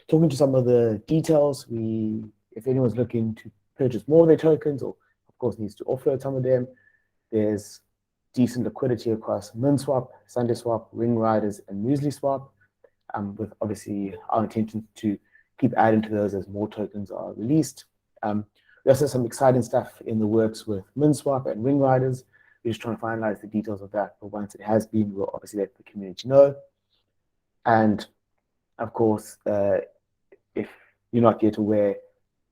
Talking to some of the details, if anyone's looking to purchase more of their tokens, or of course needs to offload some of them, there's decent liquidity across MinSwap, SundaeSwap, Ring Riders, and MuesliSwap, with obviously our intention to keep adding to those as more tokens are released. We also have some exciting stuff in the works with MinSwap and Ring Riders. We're just trying to finalize the details of that, but once it has been, we'll obviously let the community know. And of course, if you're not yet aware,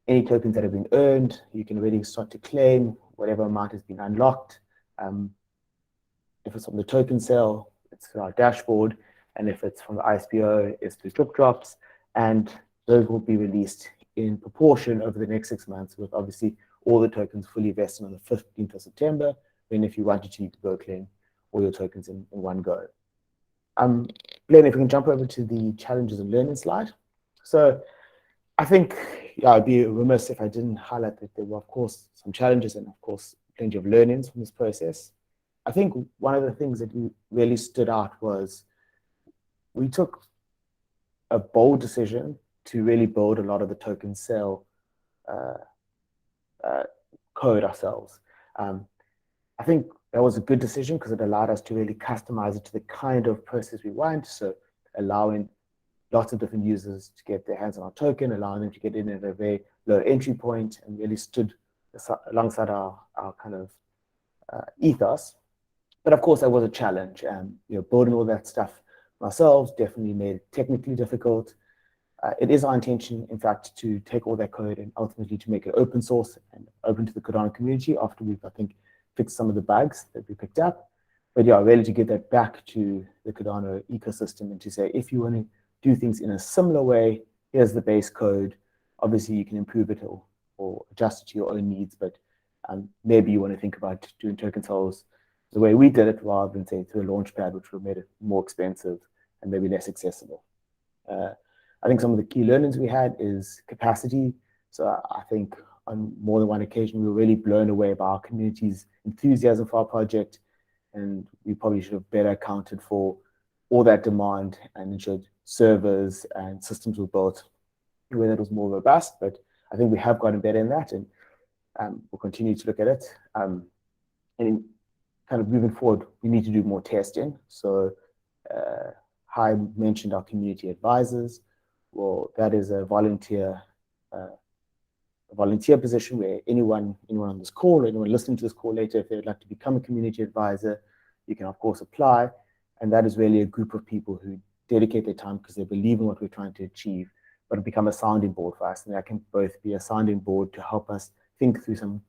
any tokens that have been earned, you can already start to claim whatever amount has been unlocked. If it's from the token sale, it's through our dashboard, and if it's from the ISPO, it's through drip drops, and those will be released in proportion over the next 6 months, with obviously all the tokens fully vested on the 15th of September, when if you wanted to, you could go claim all your tokens in one go. Glenn, if we can jump over to the challenges and learning slide. So I think, yeah, I'd be remiss if I didn't highlight that there were, of course, some challenges and, of course, plenty of learnings from this process. I think one of the things that really stood out was we took a bold decision to really build a lot of the token sale code ourselves. I think that was a good decision because it allowed us to really customize it to the kind of process we want. So allowing lots of different users to get their hands on our token, allowing them to get in at a very low entry point, and really stood alongside our kind of ethos. But of course, that was a challenge, and building all that stuff ourselves definitely made it technically difficult. It is our intention, in fact, to take all that code and ultimately to make it open source and open to the Cardano community after we've, I think, fixed some of the bugs that we picked up. But yeah, really to get that back to the Cardano ecosystem and to say, if you want to do things in a similar way, here's the base code. Obviously, you can improve it or adjust it to your own needs, but maybe you want to think about doing token sales the way we did it rather than, say, through a launchpad, which would have made it more expensive and maybe less accessible. I think some of the key learnings we had is capacity. So I think on more than one occasion, we were really blown away by our community's enthusiasm for our project, and we probably should have better accounted for all that demand and ensured servers and systems were built in a way that was more robust. But I think we have gotten better in that, and we'll continue to look at it. And in kind of moving forward, we need to do more testing. So Hai mentioned our community advisors. Well, that is a volunteer a volunteer position where anyone on this call, or anyone listening to this call later, if they would like to become a community advisor, you can of course apply. And that is really a group of people who dedicate their time because they believe in what we're trying to achieve, but become a sounding board for us. And that can both be a sounding board to help us think through some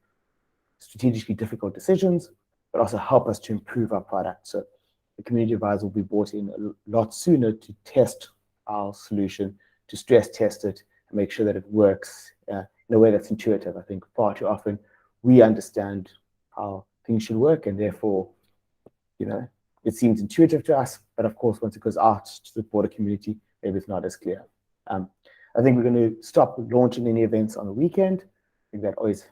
strategically difficult decisions, but also help us to improve our product. So the community advisor will be brought in a lot sooner to test our solution, to stress test it, and make sure that it works in a way that's intuitive. I think far too often we understand how things should work, and therefore, it seems intuitive to us, but of course, once it goes out to the broader community, maybe it's not as clear. I think we're going to stop launching any events on the weekend. I think that always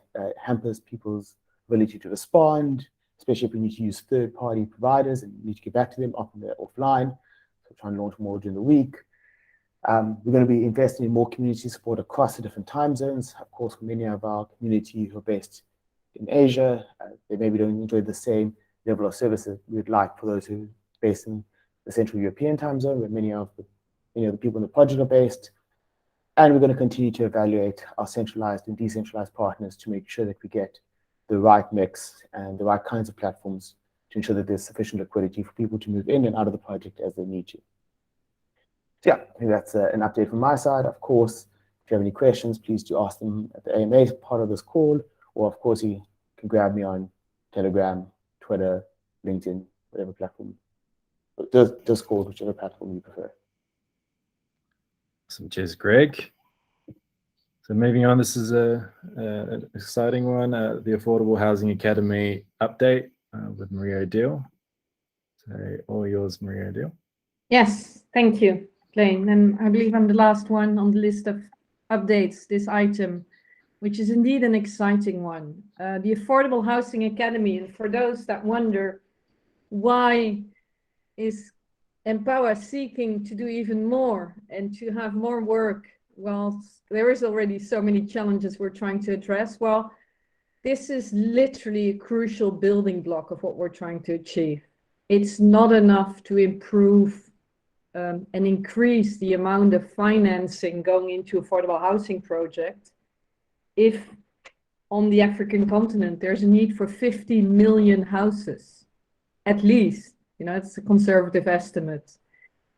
hampers people's ability to respond, especially if we need to use third-party providers and need to get back to them. Often they're offline, so try and launch more during the week. We're going to be investing in more community support across the different time zones. Of course, many of our community who are based in Asia, they maybe don't enjoy the same level of services we'd like for those who are based in the Central European time zone, where many of the people in the project are based. And we're going to continue to evaluate our centralized and decentralized partners to make sure that we get the right mix and the right kinds of platforms to ensure that there's sufficient liquidity for people to move in and out of the project as they need to. So yeah, I think that's an update from my side. Of course, if you have any questions, please do ask them at the AMA part of this call, or of course you can grab me on Telegram, Twitter, LinkedIn, whatever platform, Discord, whichever platform you prefer. Awesome. Cheers, Greg. So moving on, this is an exciting one, the Affordable Housing Academy update with Maria O'Deal. So all yours, Maria O'Deal. Yes, thank you, Blaine. And I believe I'm the last one on the list of updates, this item, which is indeed an exciting one. The Affordable Housing Academy, and for those that wonder why is Empowa seeking to do even more and to have more work, well, there is already so many challenges we're trying to address. Well, this is literally a crucial building block of what we're trying to achieve. It's not enough to improve and increase the amount of financing going into affordable housing projects if on the African continent there's a need for 50 million houses, at least. It's a conservative estimate.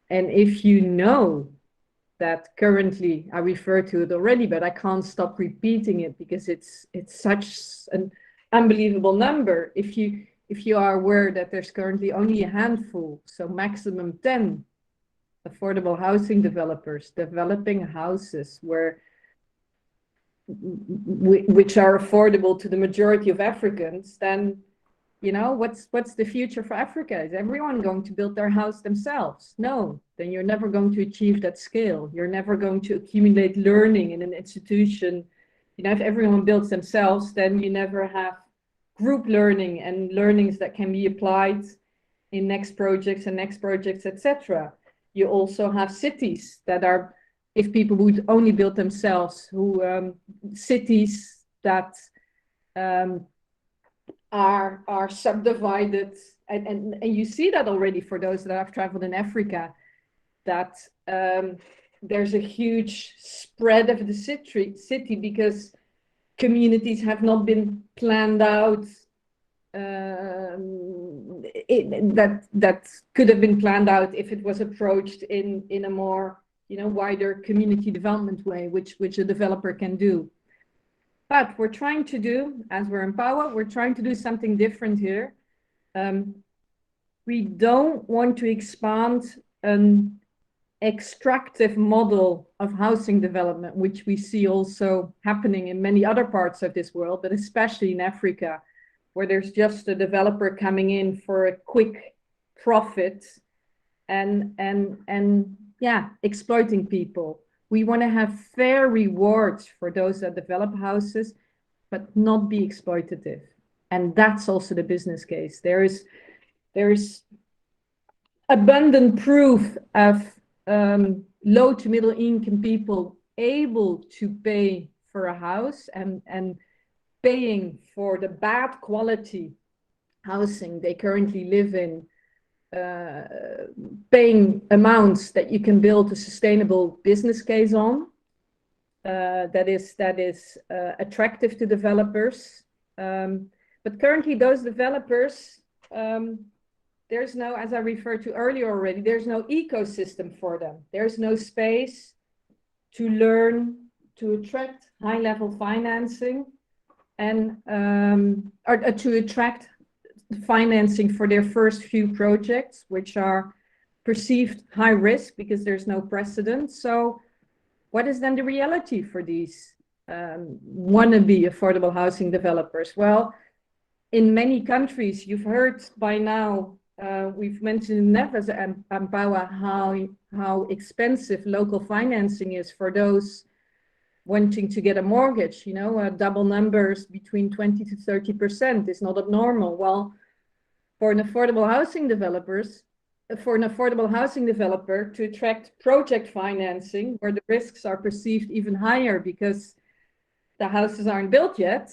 And if you know that currently, I referred to it already, but I can't stop repeating it because it's such an unbelievable number. If you are aware that there's currently only a handful, so maximum 10 affordable housing developers developing houses which are affordable to the majority of Africans, then what's the future for Africa? Is everyone going to build their house themselves? No, then you're never going to achieve that scale. You're never going to accumulate learning in an institution. If everyone builds themselves, then you never have group learning and learnings that can be applied in next projects, etc. You also have cities that are, if people would only build themselves, cities that are subdivided, and you see that already for those that have traveled in Africa, that there's a huge spread of the city because communities have not been planned out that could have been planned out if it was approached in a more wider community development way, which a developer can do. But we're trying to do, as we're Empowa, we're trying to do something different here. We don't want to expand an extractive model of housing development, which we see also happening in many other parts of this world, but especially in Africa, where there's just a developer coming in for a quick profit and exploiting people. We want to have fair rewards for those that develop houses, but not be exploitative. And that's also the business case. There is abundant proof of low to middle income people able to pay for a house and paying for the bad quality housing they currently live in, paying amounts that you can build a sustainable business case on. that is attractive to developers. But currently, those developers, there's no, as I referred to earlier already, there's no ecosystem for them. There's no space to learn, to attract high-level financing, and or to attract financing for their first few projects, which are perceived high risk because there's no precedent. So what is then the reality for these wannabe affordable housing developers? Well, in many countries, you've heard by now, we've mentioned in Neves and Empowa how expensive local financing is for those wanting to get a mortgage. You know, double numbers between 20 to 30% is not abnormal. Well, for an affordable housing developer to attract project financing where the risks are perceived even higher because the houses aren't built yet,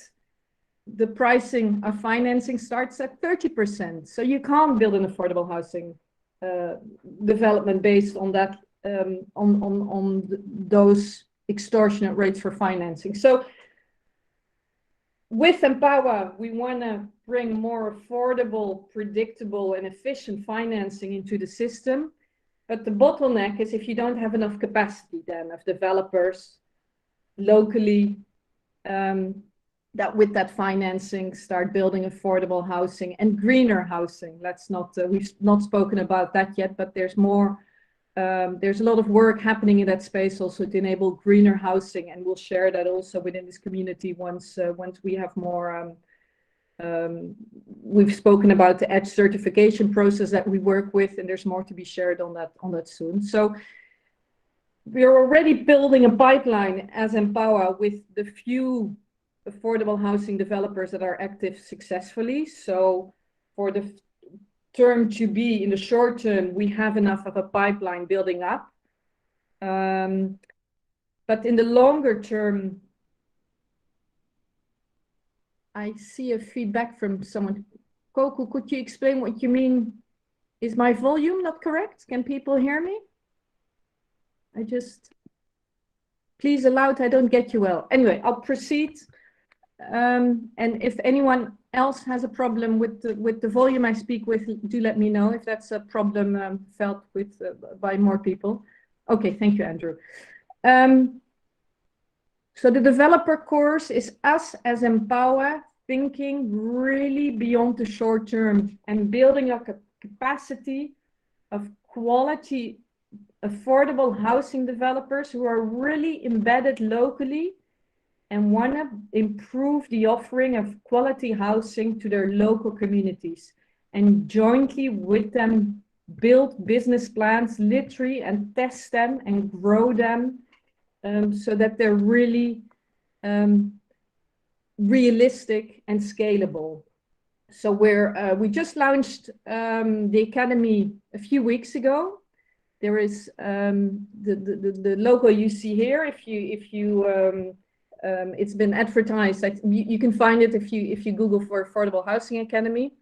the pricing of financing starts at 30%. So you can't build an affordable housing development based on that, those extortionate rates for financing. So with Empowa, we want to bring more affordable, predictable, and efficient financing into the system. But the bottleneck is if you don't have enough capacity then of developers locally that with that financing start building affordable housing and greener housing. Let's not, we've not spoken about that yet, but there's more, there's a lot of work happening in that space also to enable greener housing, and we'll share that also within this community once we have more. We've spoken about the EDGE certification process that we work with, and there's more to be shared on that soon. So we're already building a pipeline as Empowa with the few affordable housing developers that are active successfully. So for the term to be in the short term, we have enough of a pipeline building up. But in the longer term, I see a feedback from someone. Coco, could you explain what you mean? Is my volume not correct? Can people hear me? Please aloud, I don't get you well. Anyway, I'll proceed. And if anyone else has a problem with the volume I speak with, do let me know if that's a problem felt with by more people. Okay, thank you, Andrew. So the developer course is us as Empowa thinking really beyond the short term and building up a capacity of quality, affordable housing developers who are really embedded locally and want to improve the offering of quality housing to their local communities, and jointly with them build business plans literally and test them and grow them so that they're really realistic and scalable. So we just launched the academy a few weeks ago. There is the logo you see here. It's been advertised. You can find it if you Google for Affordable Housing Academy,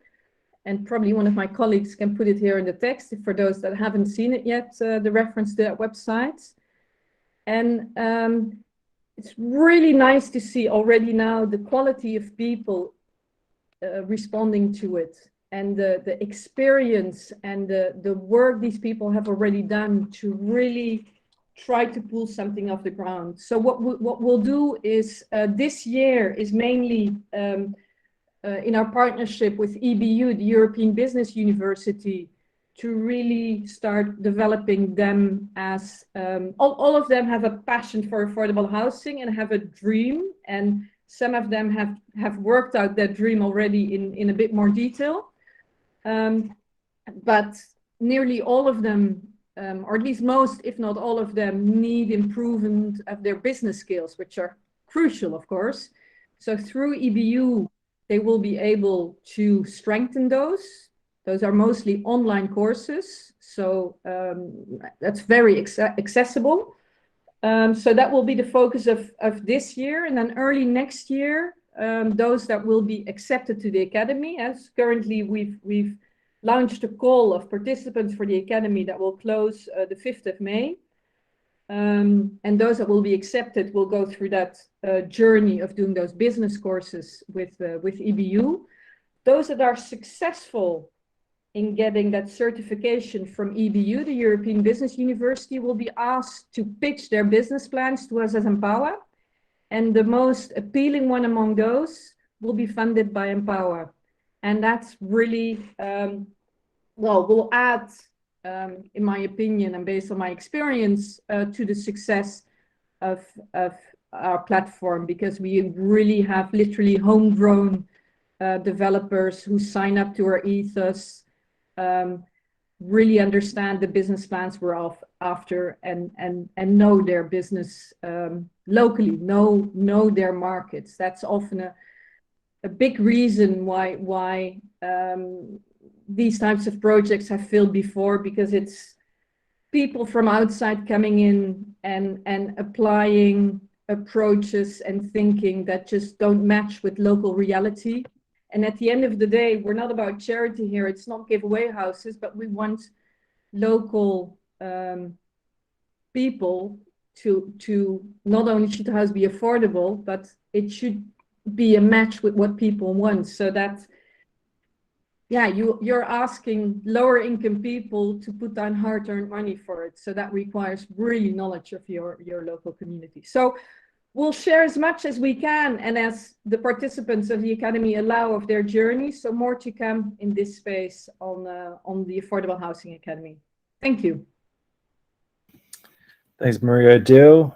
and probably one of my colleagues can put it here in the text for those that haven't seen it yet. The reference to that website, and it's really nice to see already now the quality of people responding to it, and the experience and the work these people have already done to really try to pull something off the ground. So what we'll do is this year is mainly in our partnership with EBU, the European Business University, to really start developing them as all of them have a passion for affordable housing and have a dream, and some of them have worked out that dream already in a bit more detail, but nearly all of them, or at least most, if not all of them, need improvement of their business skills, which are crucial, of course. So through EBU, they will be able to strengthen those. Those are mostly online courses, so that's very accessible. So that will be the focus of this year, and then early next year, those that will be accepted to the academy, as currently we've launched a call of participants for the academy that will close the 5th of May. and those that will be accepted will go through that journey of doing those business courses with EBU. Those that are successful in getting that certification from EBU, the European Business University, will be asked to pitch their business plans to us as Empowa. And the most appealing one among those will be funded by Empowa. And that's really, will add, in my opinion, and based on my experience, to the success of our platform, because we really have literally homegrown developers who sign up to our ethos, really understand the business plans we're after, and know their business locally, know their markets. That's often a big reason why these types of projects have failed before, because it's people from outside coming in and applying approaches and thinking that just don't match with local reality. And at the end of the day, we're not about charity here. It's not giveaway houses, but we want local people to not only should the house be affordable, but it should be a match with what people want. So that, yeah, you're asking lower income people to put down hard-earned money for it. So that requires really knowledge of your local community. So we'll share as much as we can and as the participants of the Academy allow of their journey. So more to come in this space on the Affordable Housing Academy. Thank you. Thanks, Maria-Jill.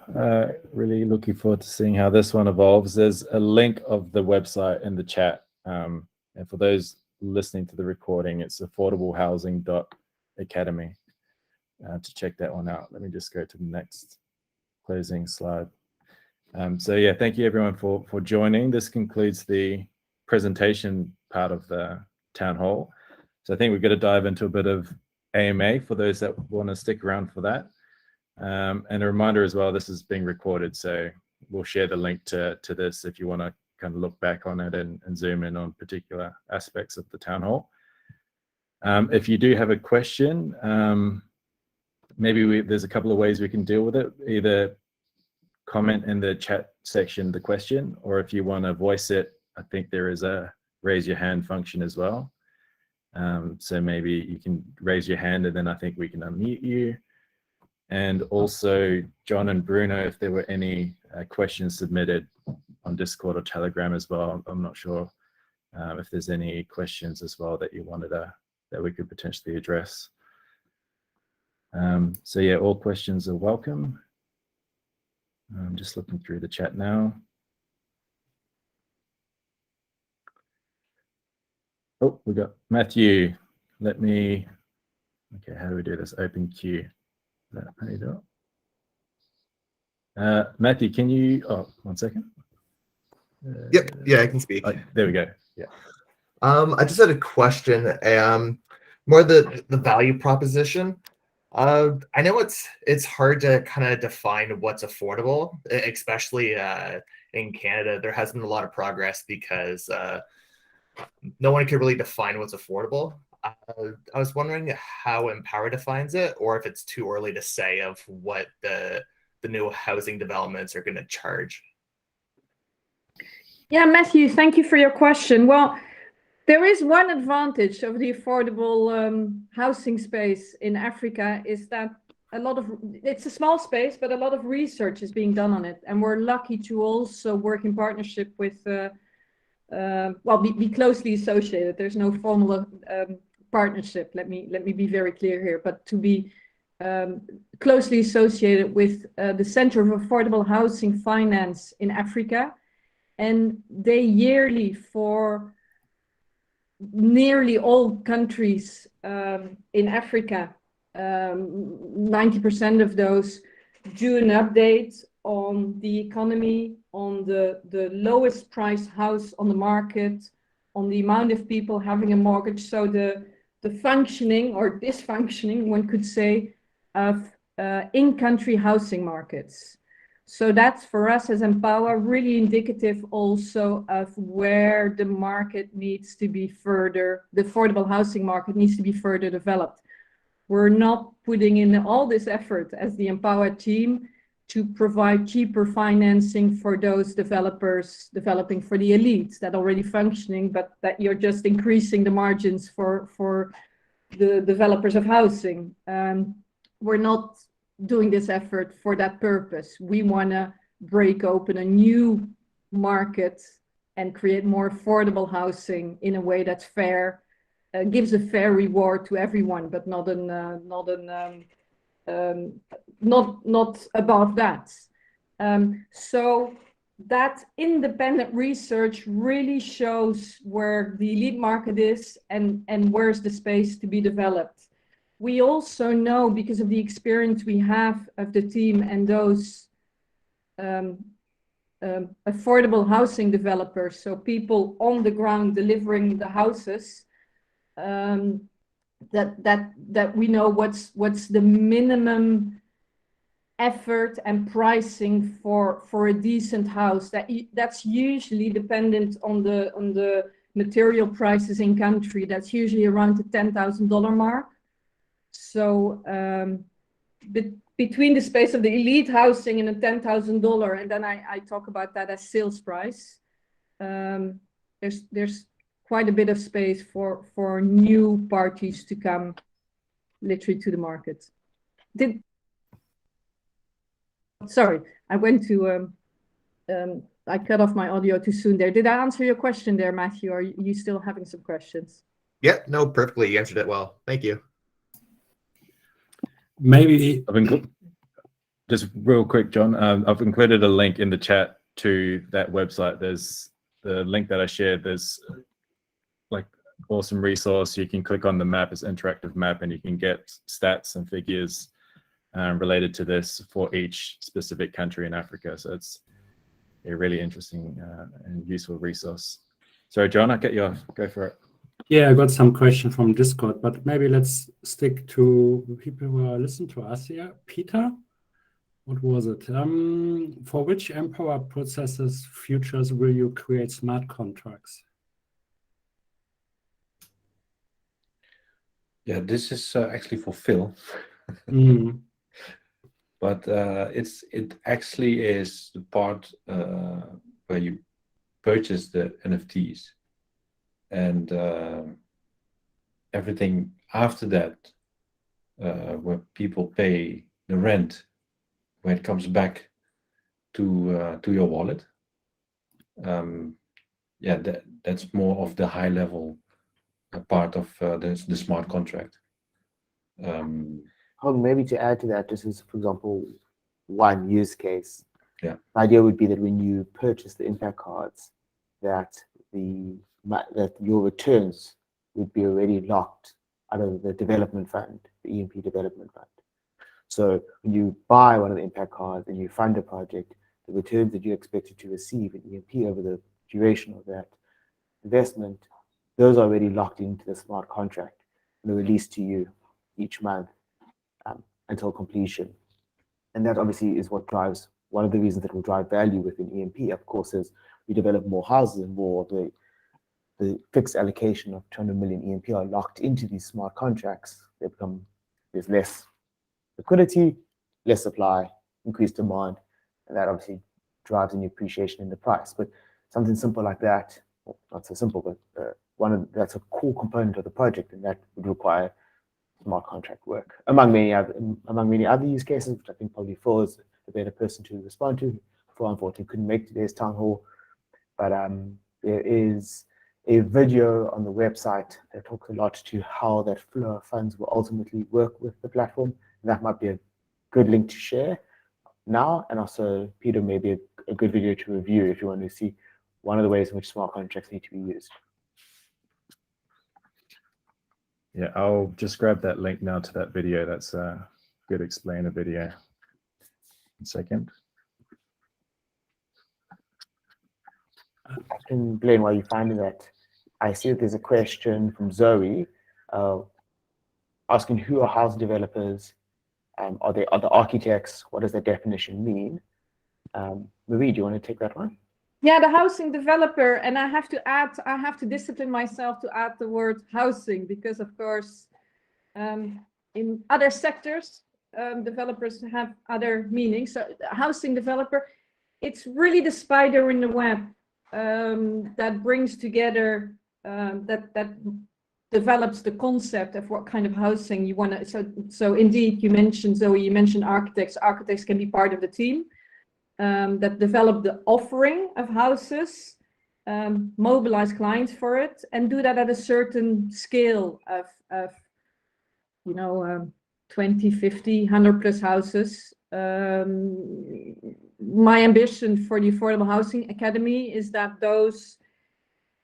Really looking forward to seeing how this one evolves. There's a link of the website in the chat. And for those listening to the recording, it's affordablehousing.academy to check that one out. Let me just go to the next closing slide. So yeah, thank you everyone for joining. This concludes the presentation part of the town hall. So I think we've got to dive into a bit of AMA for those that want to stick around for that. And a reminder as well, this is being recorded, so we'll share the link to this if you want to kind of look back on it and zoom in on particular aspects of the town hall. If you do have a question, maybe there's a couple of ways we can deal with it. Either comment in the chat section the question, or if you want to voice it, I think there is a raise your hand function as well. So maybe you can raise your hand and then I think we can unmute you. And also John and Bruno, if there were any questions submitted on Discord or Telegram as well. I'm not sure if there's any questions as well that you wanted that we could potentially address. So yeah, all questions are welcome. I'm just looking through the chat now. Oh, we got Matthew. Okay, how do we do this? Open queue. How do you do it? Matthew, can you, one second. Yep, yeah, I can speak. There we go, yeah. I just had a question, more the value proposition. I know it's hard to kind of define what's affordable, especially in Canada. There hasn't been a lot of progress because no one can really define what's affordable. I was wondering how Empowa defines it, or if it's too early to say of what the new housing developments are going to charge. Yeah, Matthew, thank you for your question. Well, there is one advantage of the affordable housing space in Africa is that it's a small space, but a lot of research is being done on it. And we're lucky to also work in partnership with, be closely associated. There's no formal partnership. Let me be very clear here, but to be closely associated with the Center of Affordable Housing Finance in Africa. And they yearly, for nearly all countries in Africa, 90% of those do an update on the economy, on the lowest price house on the market, on the amount of people having a mortgage. So the functioning or dysfunctioning, one could say, of in-country housing markets. So that's for us as Empowa really indicative also of where the market needs to be further, the affordable housing market needs to be further developed. we're not putting in all this effort as the Empowa team to provide cheaper financing for those developers developing for the elites that are already functioning, but that you're just increasing the margins for the developers of housing. We're not doing this effort for that purpose. We want to break open a new market and create more affordable housing in a way that's fair, gives a fair reward to everyone, but not above that. So that independent research really shows where the elite market is and where's the space to be developed. We also know, because of the experience we have of the team and those affordable housing developers, so people on the ground delivering the houses, that we know what's the minimum effort and pricing for a decent house. That's usually dependent on the material prices in country. That's usually around the $10,000 mark. So between the space of the elite housing and the $10,000, and then I talk about that as sales price, there's quite a bit of space for new parties to come literally to the market. Sorry, I went to, I cut off my audio too soon there. Did I answer your question there, Matthew? Or are you still having some questions? Yep, no, perfectly. You answered it well. Thank you. Maybe just real quick, John, I've included a link in the chat to that website. There's the link that I shared. There's like awesome resource. You can click on the map, it's an interactive map, and you can get stats and figures related to this for each specific country in Africa. So it's a really interesting and useful resource. Sorry, John, I'll get you off. Go for it. Yeah, I got some questions from Discord, but maybe let's stick to people who are listening to us here. Peter, what was it? For which Empowa processes futures will you create smart contracts? Yeah, this is actually for Phil. But it actually is the part where you purchase the NFTs, and everything after that, where people pay the rent when it comes back to your wallet. Yeah, that's more of the high level part of the smart contract. Maybe to add to that, this is, for example, one use case. Yeah. The idea would be that when you purchase the impact cards, that your returns would be already locked out of the development fund, the EMP development fund. So when you buy one of the impact cards and you fund a project, the returns that you're expected to receive in EMP over the duration of that investment, those are already locked into the smart contract and are released to you each month until completion. And that obviously is what drives, one of the reasons that will drive value within EMP, of course, is we develop more houses and more of the fixed allocation of 200 million EMP are locked into these smart contracts. There's less liquidity, less supply, increased demand, and that obviously drives an appreciation in the price. But something simple like that, well, not so simple, but that's a core component of the project, and that would require smart contract work, among many other use cases, which I think probably Phil is a better person to respond to. Phil unfortunately couldn't make today's town hall, but there is a video on the website that talks a lot to how that flow of funds will ultimately work with the platform. And that might be a good link to share now, and also Peter, maybe a good video to review if you want to see one of the ways in which smart contracts need to be used. Yeah, I'll just grab that link now to that video. That's a good explainer video. 1 second. And Blaine, while you're finding that, I see that there's a question from Zoe asking who are house developers, are they other architects, what does that definition mean? Marie, do you want to take that one? Yeah, the housing developer, and I have to discipline myself to add the word housing, because of course, in other sectors, developers have other meanings. So housing developer, it's really the spider in the web that brings together, that develops the concept of what kind of housing you want to. So indeed, you mentioned, Zoe, you mentioned architects. Architects can be part of the team that develop the offering of houses, mobilize clients for it, and do that at a certain scale of 20, 50, 100 plus houses. My ambition for the Affordable Housing Academy is that those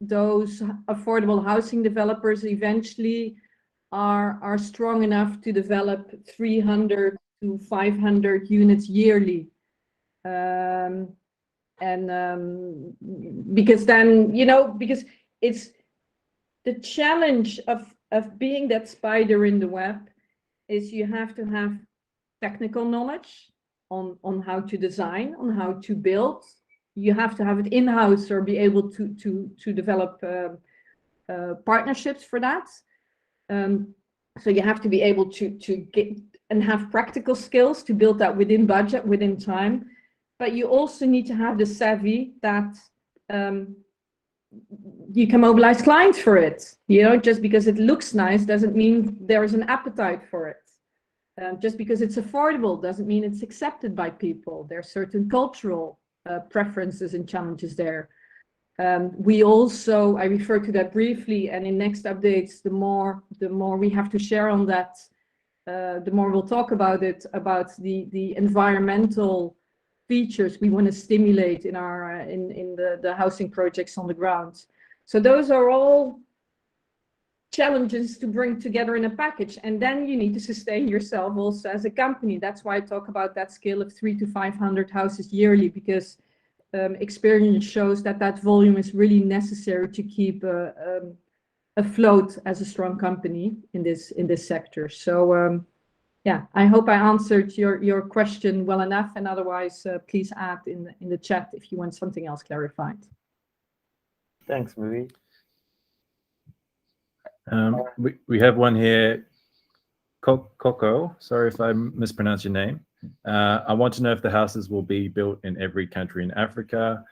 affordable housing developers eventually are strong enough to develop 300 to 500 units yearly. Because then, because it's the challenge of being that spider in the web is you have to have technical knowledge on how to design, on how to build. You have to have it in-house or be able to develop partnerships for that. So you have to be able to get and have practical skills to build that within budget, within time. But you also need to have the savvy that you can mobilize clients for it. Just because it looks nice doesn't mean there is an appetite for it. Just because it's affordable doesn't mean it's accepted by people. There are certain cultural preferences and challenges there. We also, I refer to that briefly, and in next updates, the more we have to share on that, the more we'll talk about it, about the environmental features we want to stimulate in our in the housing projects on the ground. So those are all challenges to bring together in a package, and then you need to sustain yourself also as a company. That's why I talk about that scale of 300 to 500 houses yearly, because experience shows that volume is really necessary to keep afloat as a strong company in this sector. So yeah, I hope I answered your question well enough, and otherwise please add in the chat if you want something else clarified. Thanks, Marie. We have one here, Coco. Sorry if I mispronounced your name. I want to know if the houses will be built in every country in Africa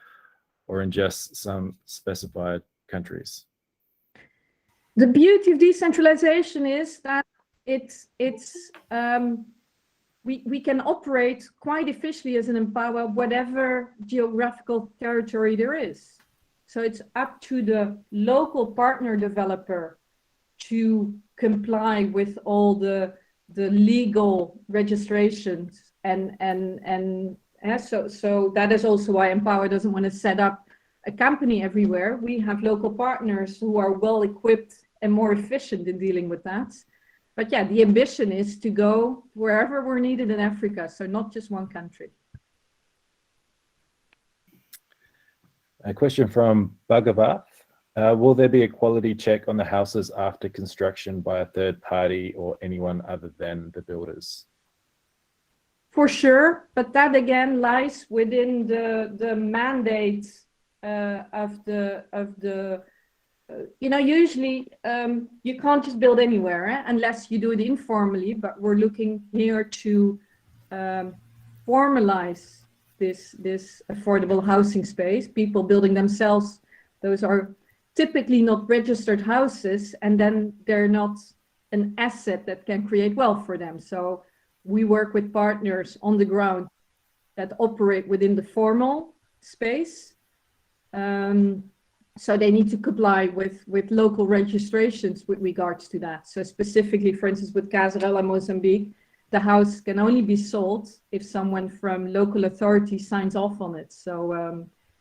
or in just some specified countries. The beauty of decentralization is that we can operate quite efficiently as an Empowa, whatever geographical territory there is. So it's up to the local partner developer to comply with all the legal registrations, and so that is also why Empowa doesn't want to set up a company everywhere. We have local partners who are well equipped and more efficient in dealing with that. But yeah, the ambition is to go wherever we're needed in Africa, so not just one country. A question from Bhagavath. Will there be a quality check on the houses after construction by a third party or anyone other than the builders? For sure, but that again lies within the mandate of the usually you can't just build anywhere unless you do it informally, but we're looking here to formalize this affordable housing space, people building themselves. Those are typically not registered houses, and then they're not an asset that can create wealth for them. So we work with partners on the ground that operate within the formal space. So they need to comply with local registrations with regards to that. So specifically, for instance, with Casarela Mozambique, the house can only be sold if someone from local authority signs off on it. So,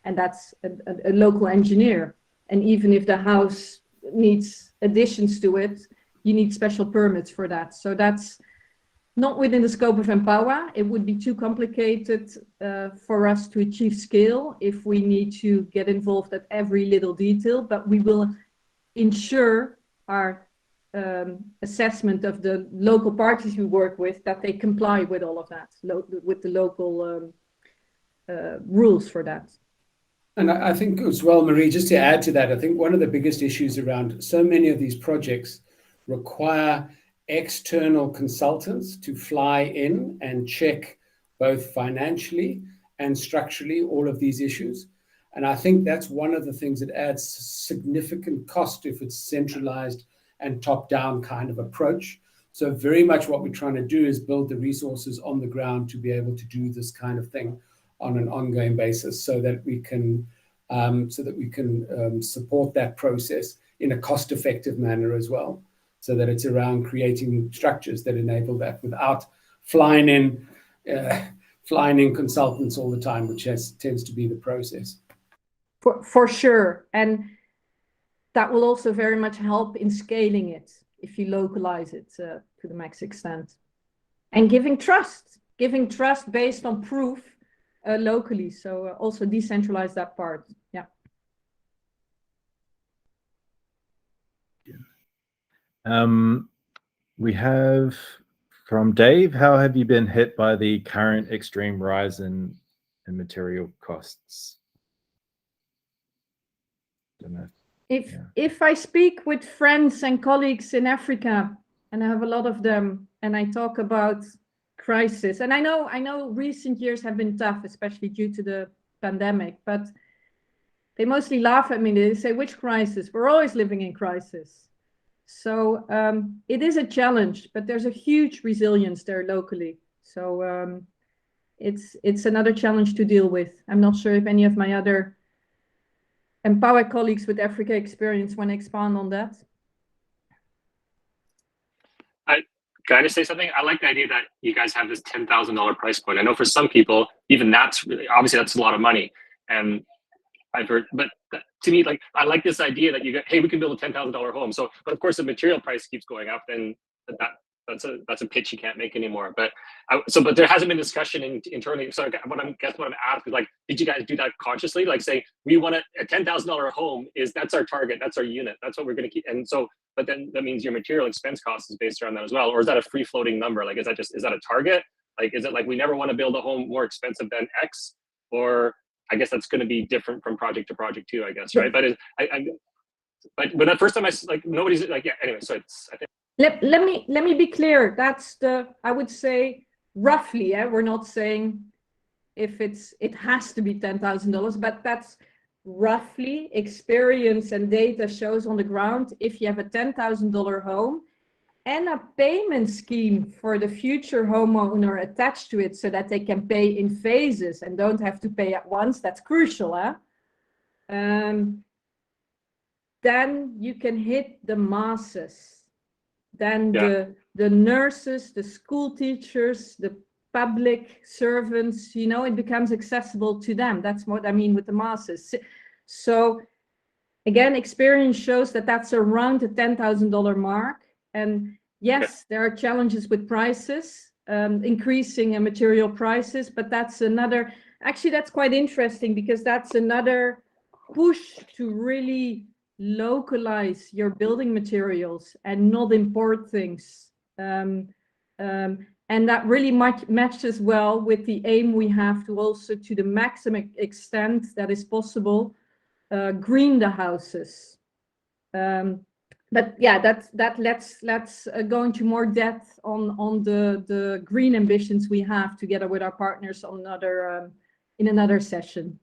and that's a local engineer. And even if the house needs additions to it, you need special permits for that. So that's not within the scope of Empowa. It would be too complicated for us to achieve scale if we need to get involved at every little detail, but we will ensure our assessment of the local parties we work with, that they comply with all of that, with the local rules for that. And I think as well, Marie, just to add to that, I think one of the biggest issues around so many of these projects require external consultants to fly in and check both financially and structurally all of these issues. And I think that's one of the things that adds significant cost if it's centralized and top-down kind of approach. So very much what we're trying to do is build the resources on the ground to be able to do this kind of thing on an ongoing basis, so that we can support that process in a cost-effective manner as well, so that it's around creating structures that enable that without flying in consultants all the time, which tends to be the process. For sure, and that will also very much help in scaling it if you localize it to the max extent, and giving trust based on proof locally. So also decentralize that part. Yeah. We have from Dave, how have you been hit by the current extreme rise in material costs? Don't know. If I speak with friends and colleagues in Africa, and I have a lot of them, and I talk about crisis, and I know recent years have been tough, especially due to the pandemic, but they mostly laugh at me. They say, which crisis? We're always living in crisis. So it is a challenge, but there's a huge resilience there locally. So it's another challenge to deal with. I'm not sure if any of my other Empowa colleagues with Africa experience want to expand on that. Can I just say something? I like the idea that you guys have this $10,000 price point. I know for some people, even that's really, obviously that's a lot of money. And I've heard, but to me, like, I like this idea that you get, hey, we can build a $10,000 home. So, but of course the material price keeps going up, then that's a pitch you can't make anymore. But but there hasn't been discussion internally. So what I'm asking is, like, did you guys do that consciously? Like, say we want a $10,000 home, that's our target, that's our unit, that's what we're going to keep. And so, but then that means your material expense cost is based around that as well, or is that a free floating number? Like, is that a target? Like, is it like we never want to build a home more expensive than X? Or I guess that's going to be different from project to project too, I guess, right? But but the first time nobody's like, yeah. Anyway, so it's I think. Let me be clear. That's I would say roughly. We're not saying if it has to be $10,000, but that's roughly experience and data shows on the ground. If you have a $10,000 home and a payment scheme for the future homeowner attached to it, so that they can pay in phases and don't have to pay at once, that's crucial. Then you can hit the masses. Then the nurses, the school teachers, the public servants, it becomes accessible to them. That's what I mean with the masses. So again, experience shows that that's around the $10,000 mark. And yes, there are challenges with prices, increasing material prices, but that's quite interesting, because that's another push to really localize your building materials and not import things. And that really matches well with the aim we have to also, to the maximum extent that is possible, green the houses. But yeah, let's go into more depth on the green ambitions we have together with our partners on in another session.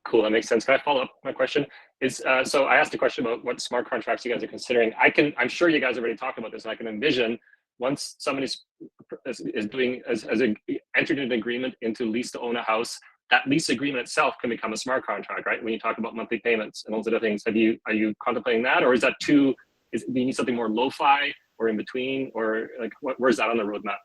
Cool, that makes sense. Can I follow up? My question is, so I asked a question about what smart contracts you guys are considering. I'm sure you guys already talked about this, and I can envision once somebody has entered an agreement into lease to own a house, that lease agreement itself can become a smart contract, right? When you talk about monthly payments and those other things, are you contemplating that, or is that do you need something more lo-fi or in between, or like where's that on the roadmap?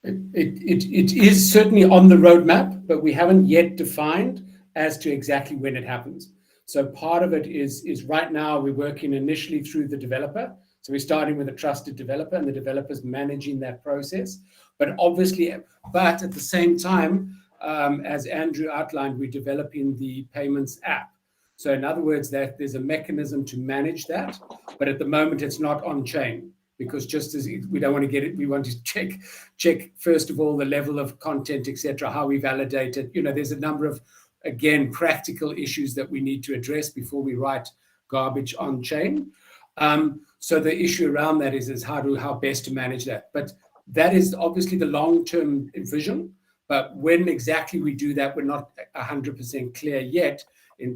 It is certainly on the roadmap, but we haven't yet defined as to exactly when it happens. So part of it is right now we're working initially through the developer. So we're starting with a trusted developer, and the developer's managing that process. But at the same time, as Andrew outlined, we're developing the payments app. So in other words, that there's a mechanism to manage that, but at the moment it's not on chain. Because just as we don't want to get it, we want to check first of all the level of content, etc., how we validate it. There's a number of, again, practical issues that we need to address before we write garbage on chain. So the issue around that is how best to manage that. But that is obviously the long-term vision. But when exactly we do that, we're not 100% clear yet.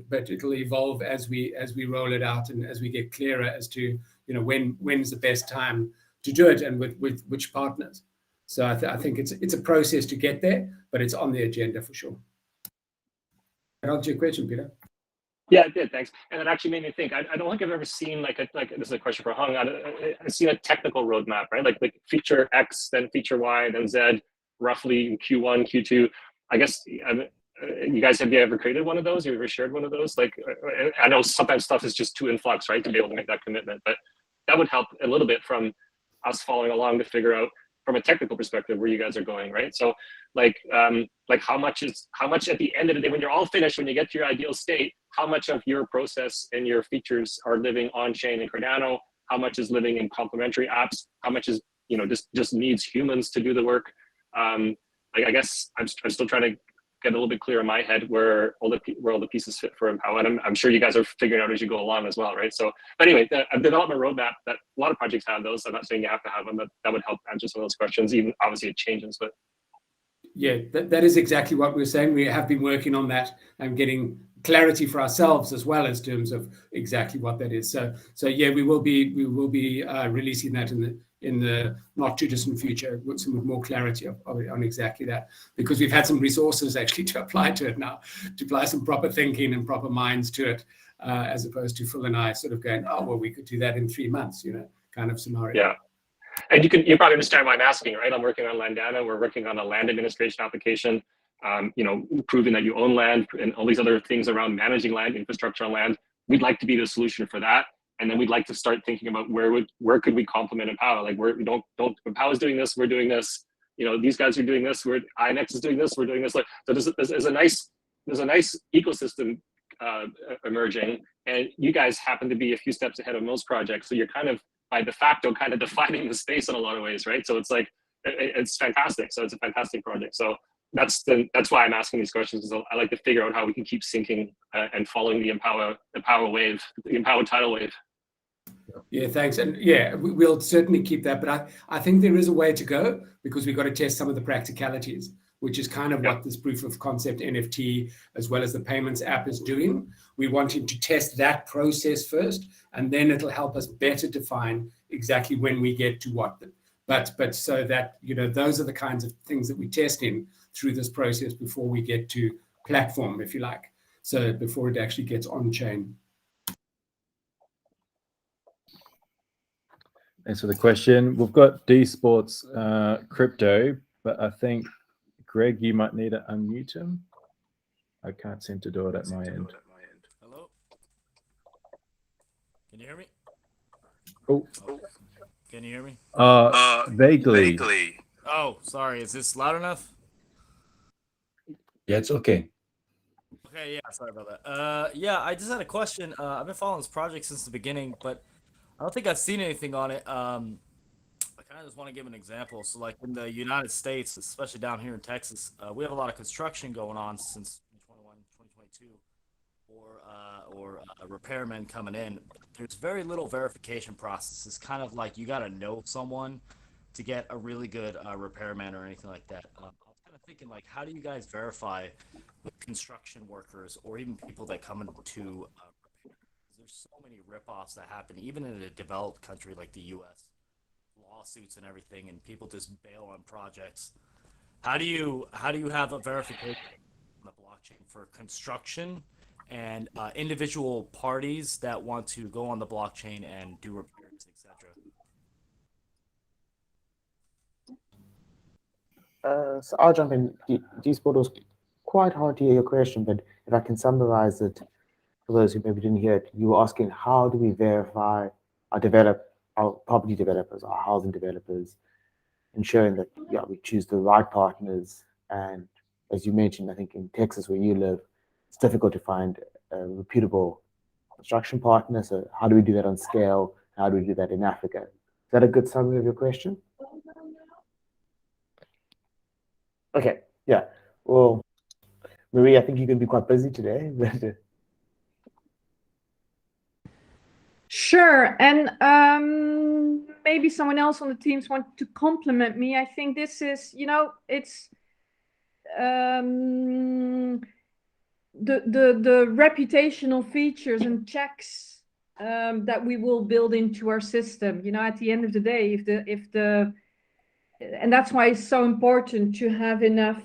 But it'll evolve as we roll it out and as we get clearer as to when's the best time to do it and with which partners. So I think it's a process to get there, but it's on the agenda for sure. That answer your question, Peter? Yeah, it did. Thanks. And it actually made me think. I don't think I've ever seen like this is a question for Hung. I've seen a technical roadmap, right? Like feature X, then feature Y, then Z, roughly in Q1, Q2. I guess you guys, have you ever created one of those? Have you ever shared one of those? Like, I know sometimes stuff is just too in flux, right, to be able to make that commitment. But that would help a little bit from us following along to figure out from a technical perspective where you guys are going, right? So like how much at the end of the day, when you're all finished, when you get to your ideal state, how much of your process and your features are living on chain in Cardano? How much is living in complementary apps? How much is just needs humans to do the work? I guess I'm still trying to get a little bit clear in my head where all the pieces fit for Empowa, and I'm sure you guys are figuring out as you go along as well, right? So, but anyway, a development roadmap that a lot of projects have those. I'm not saying you have to have them, but that would help answer some of those questions. Even obviously it changes, but yeah, that is exactly what we're saying. We have been working on that and getting clarity for ourselves as well as terms of exactly what that is. So yeah, we will be releasing that in the not too distant future with some more clarity on exactly that, because we've had some resources actually to apply to it now, to apply some proper thinking and proper minds to it, as opposed to Phil and I sort of going, oh well, we could do that in 3 months, kind of scenario. Yeah. And you probably understand why I'm asking, right? I'm working on Landana. We're working on a land administration application, proving that you own land and all these other things around managing land, infrastructure on land. We'd like to be the solution for that. And then we'd like to start thinking about where could we complement Empowa? Like Empowa's doing this, we're doing this. These guys are doing this. INX is doing this, we're doing this. Like, so there's a nice ecosystem emerging, and you guys happen to be a few steps ahead of most projects. So you're kind of by de facto kind of defining the space in a lot of ways, right? So it's like it's fantastic. So it's a fantastic project. So that's why I'm asking these questions, because I like to figure out how we can keep syncing and following the Empowa wave, the Empowa tidal wave. Yeah, thanks. And yeah, we'll certainly keep that. But I think there is a way to go, because we've got to test some of the practicalities, which is kind of what this proof of concept NFT, as well as the payments app, is doing. We wanted to test that process first, and then it'll help us better define exactly when we get to what. But so that, those are the kinds of things that we're testing through this process before we get to platform, if you like. So before it actually gets on chain. Thanks for the question. We've got D Sports crypto, but I think Greg, you might need to unmute him. I can't seem to do it at my end. Hello? Can you hear me? Oh. Can you hear me? Vaguely. Oh, sorry. Is this loud enough? Yeah, it's okay. Okay, yeah, sorry about that. Yeah, I just had a question. I've been following this project since the beginning, but I don't think I've seen anything on it. I kind of just want to give an example. So like in the United States, especially down here in Texas, we have a lot of construction going on since 2021, 2022, or repairmen coming in. There's very little verification process. It's kind of like you got to know someone to get a really good repairman or anything like that. I was kind of thinking, like, how do you guys verify with construction workers or even people that come into repair? There's so many ripoffs that happen, even in a developed country like the U.S. Lawsuits and everything, and people just bail on projects. How do you have a verification on the blockchain for construction and individual parties that want to go on the blockchain and do repairs, etc.? So I'll jump in. D-Sport, was quite hard to hear your question, but if I can summarize it for those who maybe didn't hear it, you were asking how do we verify our property developers, our housing developers, ensuring that we choose the right partners. And as you mentioned, I think in Texas where you live, it's difficult to find a reputable construction partner. So how do we do that on scale? How do we do that in Africa? Is that a good summary of your question? Okay, yeah. Well, Marie, I think you're going to be quite busy today. Sure, and maybe someone else on the teams want to compliment me. I think this is, it's the reputational features and checks that we will build into our system. At the end of the day, and that's why it's so important to have enough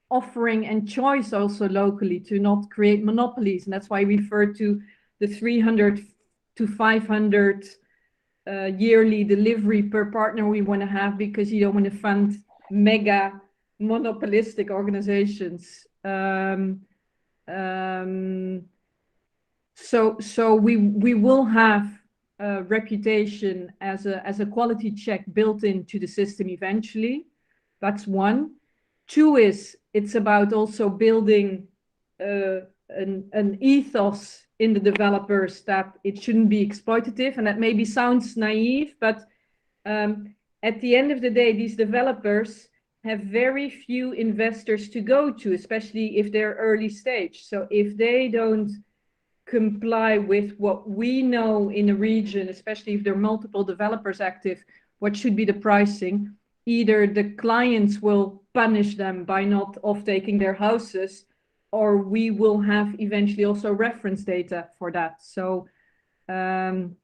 offering and choice also locally, to not create monopolies. And that's why we refer to the 300 to 500 yearly delivery per partner we want to have, because you don't want to fund mega monopolistic organizations. So we will have a reputation as a quality check built into the system eventually. That's one. Two is, it's about also building an ethos in the developers that it shouldn't be exploitative, and that maybe sounds naive, but at the end of the day, these developers have very few investors to go to, especially if they're early stage. So if they don't comply with what we know in a region, especially if there are multiple developers active, what should be the pricing, either the clients will punish them by not off-taking their houses, or we will have eventually also reference data for that. So, and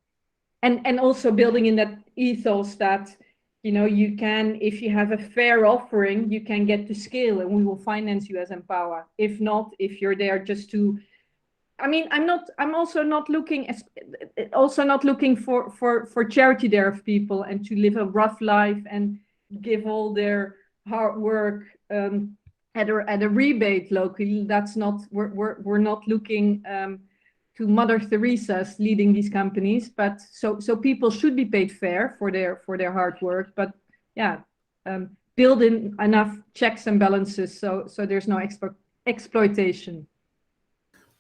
also building in that ethos that, you can, if you have a fair offering, you can get to scale, and we will finance you as Empowa. If not, if you're there just to, I'm also not looking for charity there of people and to live a rough life and give all their hard work at a rebate locally. That's not, we're not looking to Mother Teresa's leading these companies, but so people should be paid fair for their hard work. But yeah, build in enough checks and balances so there's no exploitation.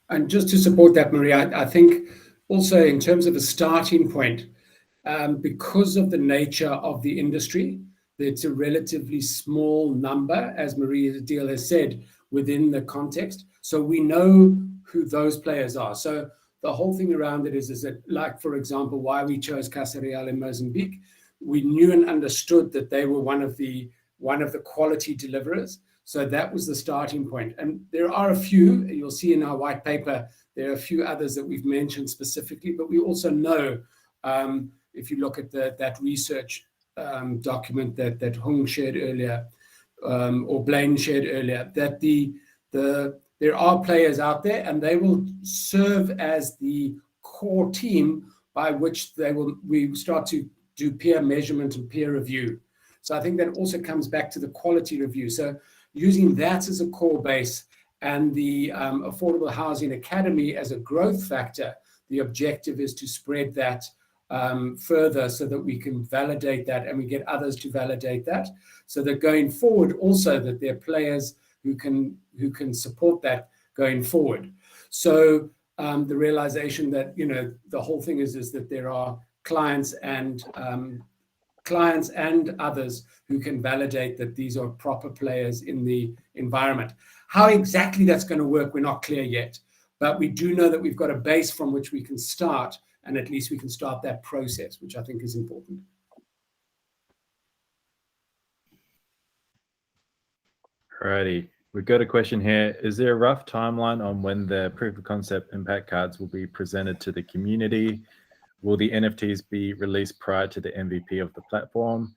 And just to support that, Maria, I think also in terms of a starting point, because of the nature of the industry, it's a relatively small number, as Maria Deal has said, within the context. So we know who those players are. So the whole thing around it is that, like, for example, why we chose Casa Real in Mozambique, we knew and understood that they were one of the quality deliverers. So that was the starting point. And there are a few, you'll see in our white paper, there are a few others that we've mentioned specifically, but we also know, if you look at that research document that Hung shared earlier, or Blaine shared earlier, that there are players out there, and they will serve as the core team by which we start to do peer measurement and peer review. So I think that also comes back to the quality review. So using that as a core base and the Affordable Housing Academy as a growth factor, the objective is to spread that further so that we can validate that and we get others to validate that, so that going forward also that there are players who can support that going forward. So the realization that, the whole thing is that there are clients and others who can validate that these are proper players in the environment. How exactly that's going to work, we're not clear yet, but we do know that we've got a base from which we can start, and at least we can start that process, which I think is important. Alrighty, we've got a question here. Is there a rough timeline on when the proof of concept impact cards will be presented to the community? Will the NFTs be released prior to the MVP of the platform?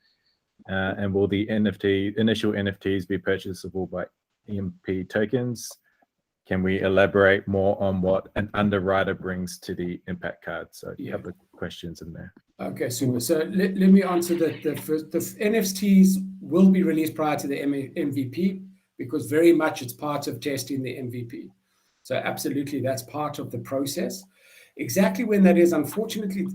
And will the initial NFTs be purchasable by EMP tokens? Can we elaborate more on what an underwriter brings to the impact card? So a couple of questions in there. Okay, super. So let me answer that. The NFTs will be released prior to the MVP, because very much it's part of testing the MVP. So absolutely, that's part of the process. Exactly when that is, unfortunately,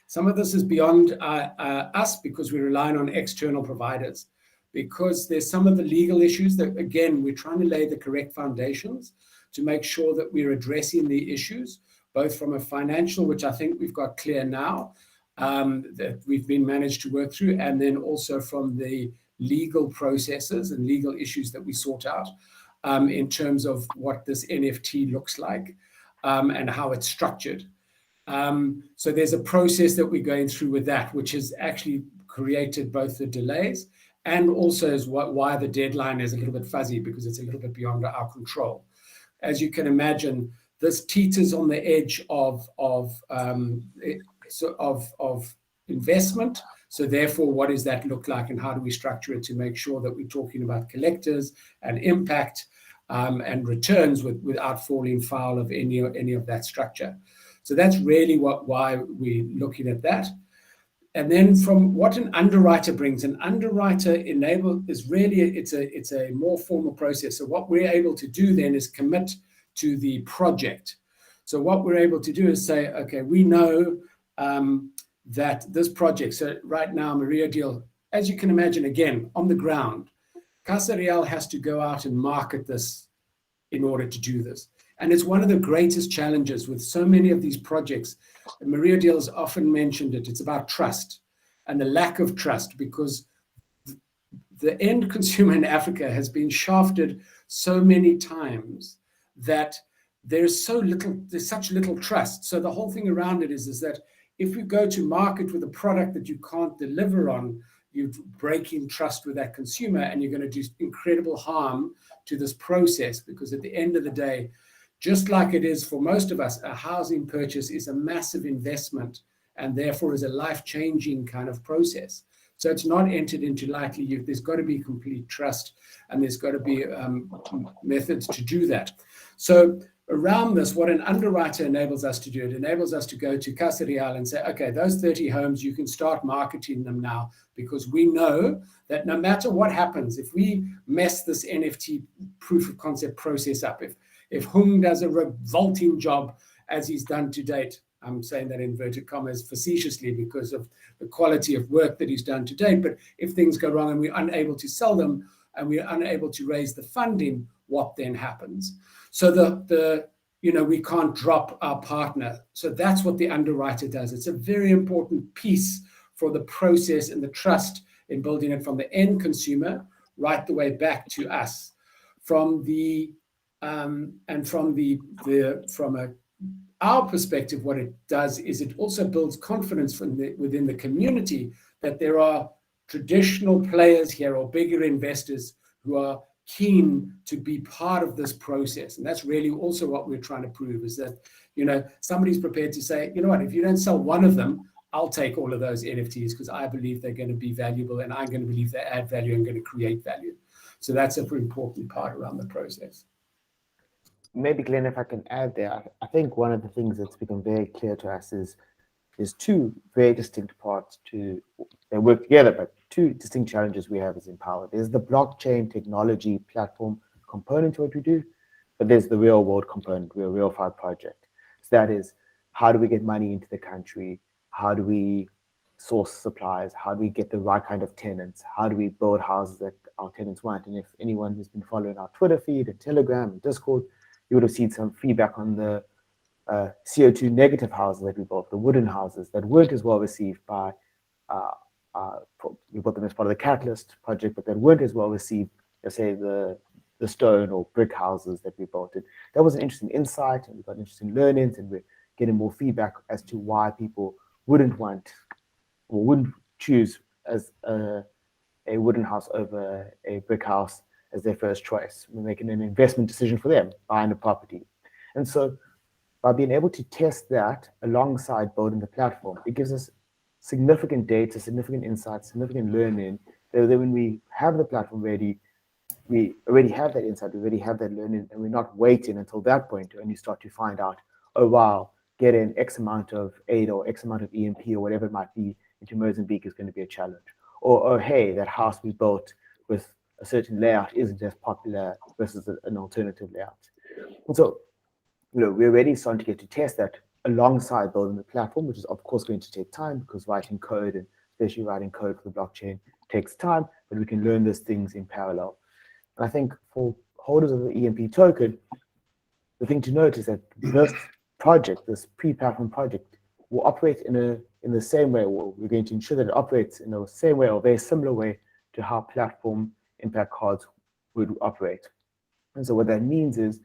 some of this is beyond us, because we're relying on external providers, because there's some of the legal issues that, again, we're trying to lay the correct foundations to make sure that we're addressing the issues, both from a financial, which I think we've got clear now, that we've been managed to work through, and then also from the legal processes and legal issues that we sort out in terms of what this NFT looks like and how it's structured. So there's a process that we're going through with that, which has actually created both the delays and also is why the deadline is a little bit fuzzy, because it's a little bit beyond our control. As you can imagine, this teeters on the edge of investment. So therefore, what does that look like, and how do we structure it to make sure that we're talking about collectors and impact and returns without falling foul of any of that structure? So that's really why we're looking at that. And then from what an underwriter brings, an underwriter it's a more formal process. So what we're able to do then is commit to the project. So what we're able to do is say, okay, we know that this project, so right now, Maria Deal, as you can imagine, again, on the ground, Casa Real has to go out and market this in order to do this. And it's one of the greatest challenges with so many of these projects. And Maria Deal has often mentioned it. It's about trust and the lack of trust, because the end consumer in Africa has been shafted so many times that there's such little trust. So the whole thing around it is that if you go to market with a product that you can't deliver on, you're breaking trust with that consumer, and you're going to do incredible harm to this process, because at the end of the day, just like it is for most of us, a housing purchase is a massive investment and therefore is a life-changing kind of process. So it's not entered into lightly. There's got to be complete trust, and there's got to be methods to do that. So around this, what an underwriter enables us to do, it enables us to go to Casa Real and say, okay, those 30 homes, you can start marketing them now, because we know that no matter what happens, if we mess this NFT proof of concept process up, if Hung does a revolting job as he's done to date, I'm saying that in inverted commas facetiously because of the quality of work that he's done to date, but if things go wrong and we're unable to sell them and we're unable to raise the funding, what then happens? So we can't drop our partner. So that's what the underwriter does. It's a very important piece for the process and the trust in building it from the end consumer right the way back to us. Our perspective, what it does is it also builds confidence within the community that there are traditional players here or bigger investors who are keen to be part of this process. And that's really also what we're trying to prove, is that, somebody's prepared to say, you know what, if you don't sell one of them, I'll take all of those NFTs because I believe they're going to be valuable, and I'm going to believe they add value and going to create value. So that's a very important part around the process. Maybe, Glenn, if I can add there, I think one of the things that's become very clear to us is two very distinct parts they work together, but two distinct challenges we have as Empowa. There's the blockchain technology platform component to what we do, but there's the real world component. We're a real five project. So that is, how do we get money into the country? How do we source supplies? How do we get the right kind of tenants? How do we build houses that our tenants want? And if anyone who's been following our Twitter feed and Telegram and Discord, you would have seen some feedback on the CO2 negative houses that we built, the wooden houses that weren't as well received by, we built them as part of the Catalyst project, but that weren't as well received, let's say, the stone or brick houses that we built. And that was an interesting insight, and we got interesting learnings, and we're getting more feedback as to why people wouldn't want or wouldn't choose as a wooden house over a brick house as their first choice. We're making an investment decision for them, buying a property. And so by being able to test that alongside building the platform, it gives us significant data, significant insights, significant learning, that when we have the platform ready, we already have that insight, we already have that learning, and we're not waiting until that point to only start to find out, oh wow, getting X amount of aid or X amount of EMP or whatever it might be into Mozambique is going to be a challenge. Or hey, that house we built with a certain layout isn't as popular versus an alternative layout. And so, we're already starting to get to test that alongside building the platform, which is of course going to take time, because writing code, and especially writing code for the blockchain, takes time, but we can learn those things in parallel. And I think for holders of the EMP token, the thing to note is that this project, this pre-platform project, will operate in the same way. We're going to ensure that it operates in the same way or very similar way to how platform impact cards would operate. And so what that means is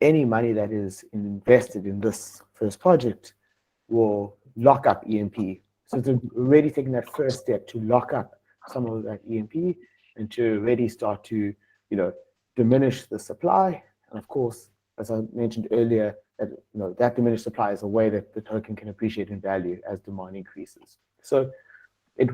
any money that is invested in this first project will lock up EMP. So it's already taking that first step to lock up some of that EMP and to already start to, diminish the supply. And of course, as I mentioned earlier, that diminished supply is a way that the token can appreciate in value as demand increases. So it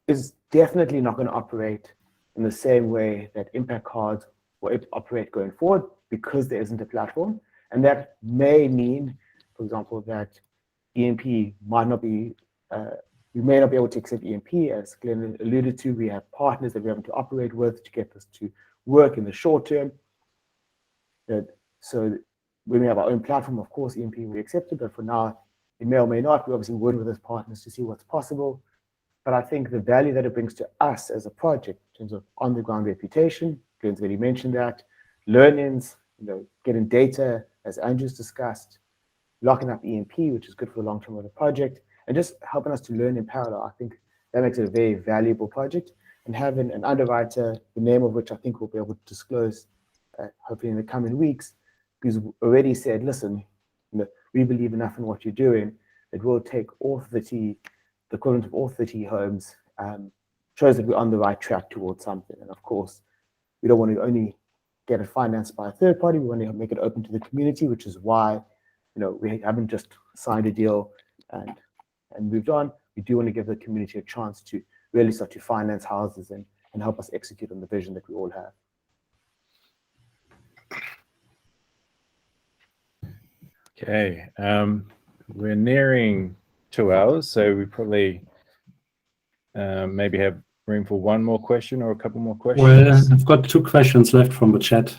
is definitely not going to operate in the same way that impact cards will operate going forward because there isn't a platform. And that may mean, for example, that EMP might not be, we may not be able to accept EMP. As Glenn alluded to, we have partners that we're having to operate with to get this to work in the short term. So when we have our own platform, of course, EMP will be accepted, but for now, it may or may not. We obviously work with those partners to see what's possible. But I think the value that it brings to us as a project in terms of on-the-ground reputation, Glenn's already mentioned that, learnings, getting data, as Andrew's discussed, locking up EMP, which is good for the long term of the project, and just helping us to learn in parallel. I think that makes it a very valuable project. And having an underwriter, the name of which I think we'll be able to disclose hopefully in the coming weeks, who's already said, listen, we believe enough in what you're doing, it will take all 30, the equivalent of all 30 homes, shows that we're on the right track towards something. And of course, we don't want to only get it financed by a third party, we want to make it open to the community, which is why we haven't just signed a deal and moved on. We do want to give the community a chance to really start to finance houses and help us execute on the vision that we all have. Okay, we're nearing 2 hours, so we probably maybe have room for one more question or a couple more questions. Well, I've got 2 questions left from the chat.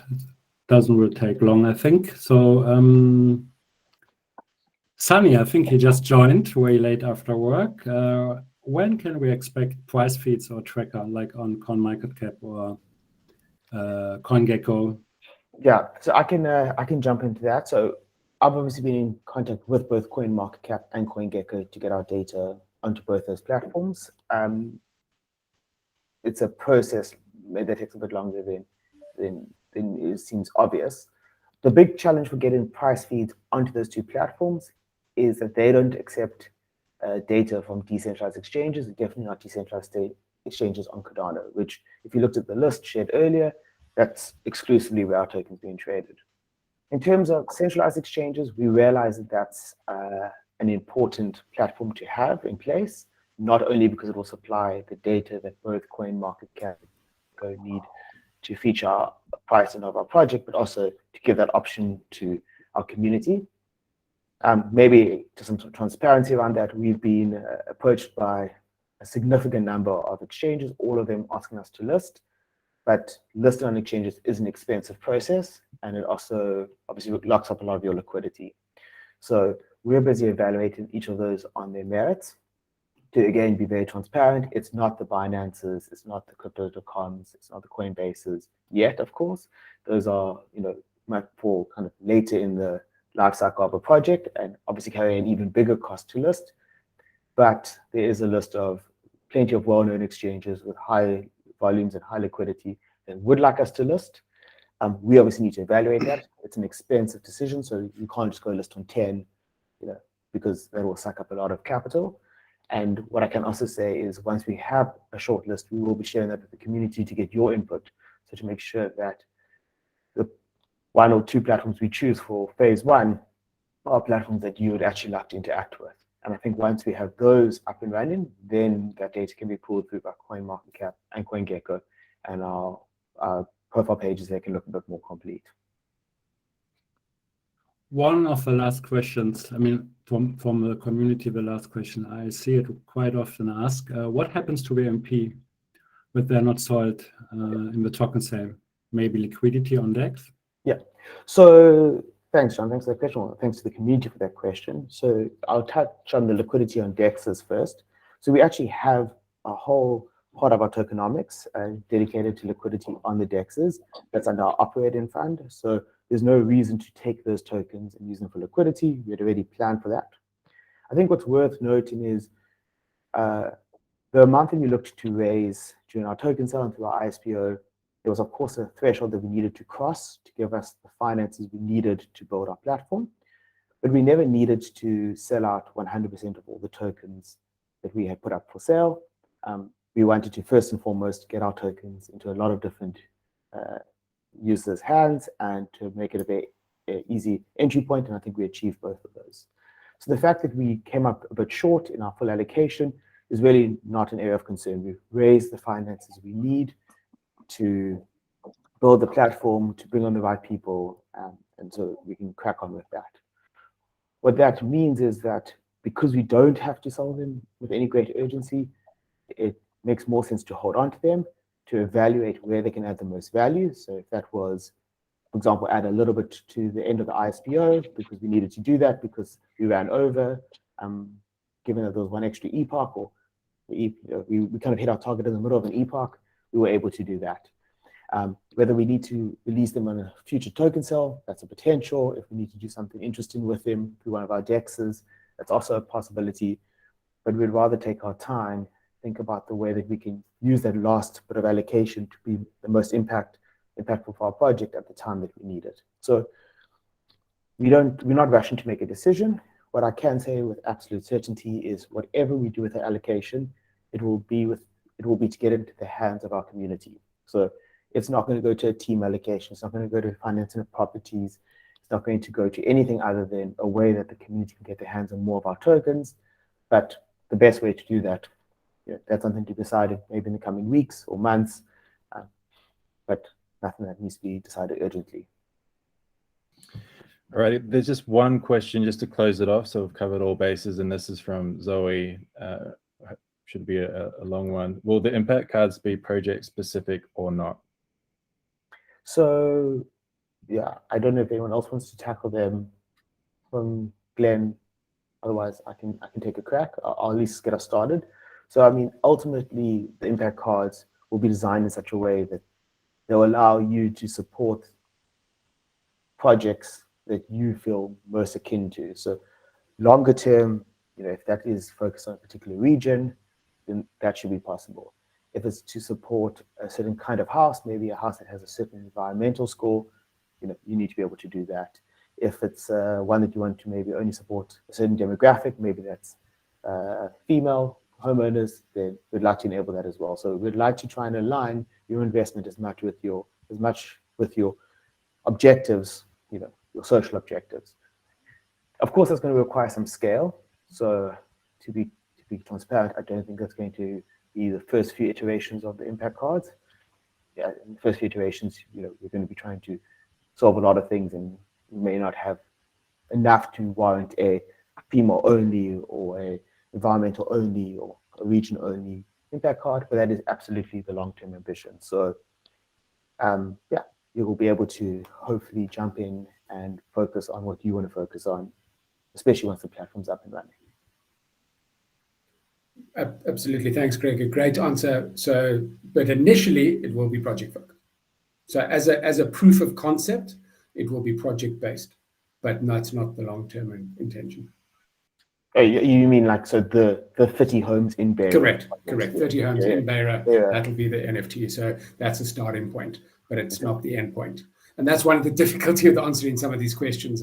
Doesn't really take long, I think. So, Sunny, I think he just joined way late after work. When can we expect price feeds or tracker like on CoinMarketCap or CoinGecko? Yeah, so I can jump into that. So I've obviously been in contact with both CoinMarketCap and CoinGecko to get our data onto both those platforms. It's a process that takes a bit longer than it seems obvious. The big challenge for getting price feeds onto those 2 platforms is that they don't accept data from decentralized exchanges, definitely not decentralized exchanges on Cardano, which if you looked at the list shared earlier, that's exclusively where our tokens being traded. In terms of centralized exchanges, we realize that that's an important platform to have in place, not only because it will supply the data that both CoinMarketCap need to feature our pricing of our project, but also to give that option to our community. Maybe just some transparency around that, we've been approached by a significant number of exchanges, all of them asking us to list, but listing on exchanges is an expensive process, and it also obviously locks up a lot of your liquidity. So we're busy evaluating each of those on their merits. To again be very transparent, it's not the Binances, it's not the Crypto.coms, it's not the Coinbases yet, of course. Those are, might fall kind of later in the life cycle of a project and obviously carry an even bigger cost to list. But there is a list of plenty of well-known exchanges with high volumes and high liquidity that would like us to list. We obviously need to evaluate that. It's an expensive decision, so you can't just go list on 10, because that will suck up a lot of capital. And what I can also say is once we have a short list, we will be sharing that with the community to get your input. So to make sure that the 1 or 2 platforms we choose for phase 1 are platforms that you would actually like to interact with. And I think once we have those up and running, then that data can be pulled through by CoinMarketCap and CoinGecko, and our profile pages, they can look a bit more complete. One of the last questions, I mean, from the community, the last question, I see it quite often asked, what happens to the MP when they're not sold in the token sale? Maybe liquidity on DEX? Yeah, so thanks, John. Thanks for that question. Well, thanks to the community for that question. So I'll touch on the liquidity on DEXs first. So we actually have a whole part of our tokenomics dedicated to liquidity on the DEXs. That's under our operating fund. So there's no reason to take those tokens and use them for liquidity. We had already planned for that. I think what's worth noting is the amount that we looked to raise during our token sale and through our ISPO, there was, of course, a threshold that we needed to cross to give us the finances we needed to build our platform. but we never needed to sell out 100% of all the tokens that we had put up for sale. We wanted to first and foremost get our tokens into a lot of different users' hands and to make it a very easy entry point, and I think we achieved both of those. So the fact that we came up a bit short in our full allocation is really not an area of concern. We've raised the finances we need to build the platform, to bring on the right people, and so we can crack on with that. What that means is that because we don't have to sell them with any great urgency, it makes more sense to hold on to them, to evaluate where they can add the most value. So if that was, for example, add a little bit to the end of the ISPO because we needed to do that because we ran over, given that there was one extra epoch, or we kind of hit our target in the middle of an epoch, we were able to do that. Whether we need to release them on a future token sale, that's a potential. If we need to do something interesting with them through one of our dexes, that's also a possibility. But we'd rather take our time, think about the way that we can use that last bit of allocation to be the most impactful for our project at the time that we need it. So we're not rushing to make a decision. What I can say with absolute certainty is whatever we do with the allocation, it will be to get into the hands of our community. So it's not going to go to a team allocation. It's not going to go to financing of properties. It's not going to go to anything other than a way that the community can get their hands on more of our tokens. But the best way to do that, that's something to be decided maybe in the coming weeks or months, but nothing that needs to be decided urgently. All right, there's just one question just to close it off. So we've covered all bases, and this is from Zoe. Should be a long one. Will the impact cards be project specific or not? So yeah, I don't know if anyone else wants to tackle them from Glenn. Otherwise, I can take a crack. I'll at least get us started. So I mean, ultimately, the impact cards will be designed in such a way that they'll allow you to support projects that you feel most akin to. So longer term, if that is focused on a particular region, then that should be possible. If it's to support a certain kind of house, maybe a house that has a certain environmental score, you need to be able to do that. If it's one that you want to maybe only support a certain demographic, maybe that's female homeowners, then we'd like to enable that as well. So we'd like to try and align your investment as much with your objectives, your social objectives. Of course, that's going to require some scale. So to be transparent, I don't think that's going to be the first few iterations of the impact cards. Yeah, in the first few iterations, we're going to be trying to solve a lot of things, and we may not have enough to warrant a female only or a environmental only or a region only impact card, but that is absolutely the long-term ambition. So yeah, you will be able to hopefully jump in and focus on what you want to focus on, especially once the platform's up and running. Absolutely. Thanks, Greg. A great answer. So, but initially it will be project focused. So as a proof of concept, it will be project based, but that's not the long-term intention. Oh, you mean like, so the 30 homes in Beira? Correct. 30 homes in Beira, that'll be the NFT. So that's a starting point, but it's not the end point. And that's one of the difficulty of answering some of these questions,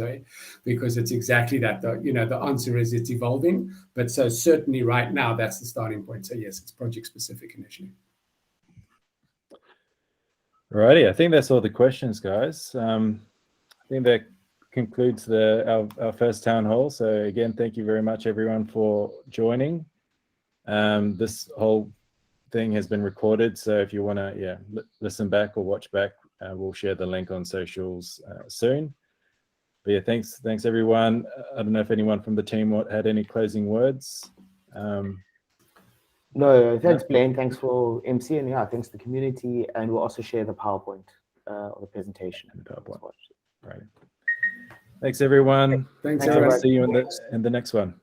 because it's exactly that. The answer is it's evolving, but so certainly right now that's the starting point. So yes, it's project specific initially. Alrighty, I think that's all the questions, guys. I think that concludes our first town hall. So again, thank you very much, everyone, for joining. This whole thing has been recorded, so if you want to listen back or watch back, we'll share the link on socials soon. But yeah, thanks everyone. I don't know if anyone from the team had any closing words. No, thanks, Blaine. Thanks for MC, and thanks to the community. And we'll also share the PowerPoint of the presentation. Right. Thanks, everyone. Thanks, everyone. See you in the next one.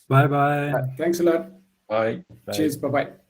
Bye-bye. Thanks a lot. Bye. Cheers. Bye-bye.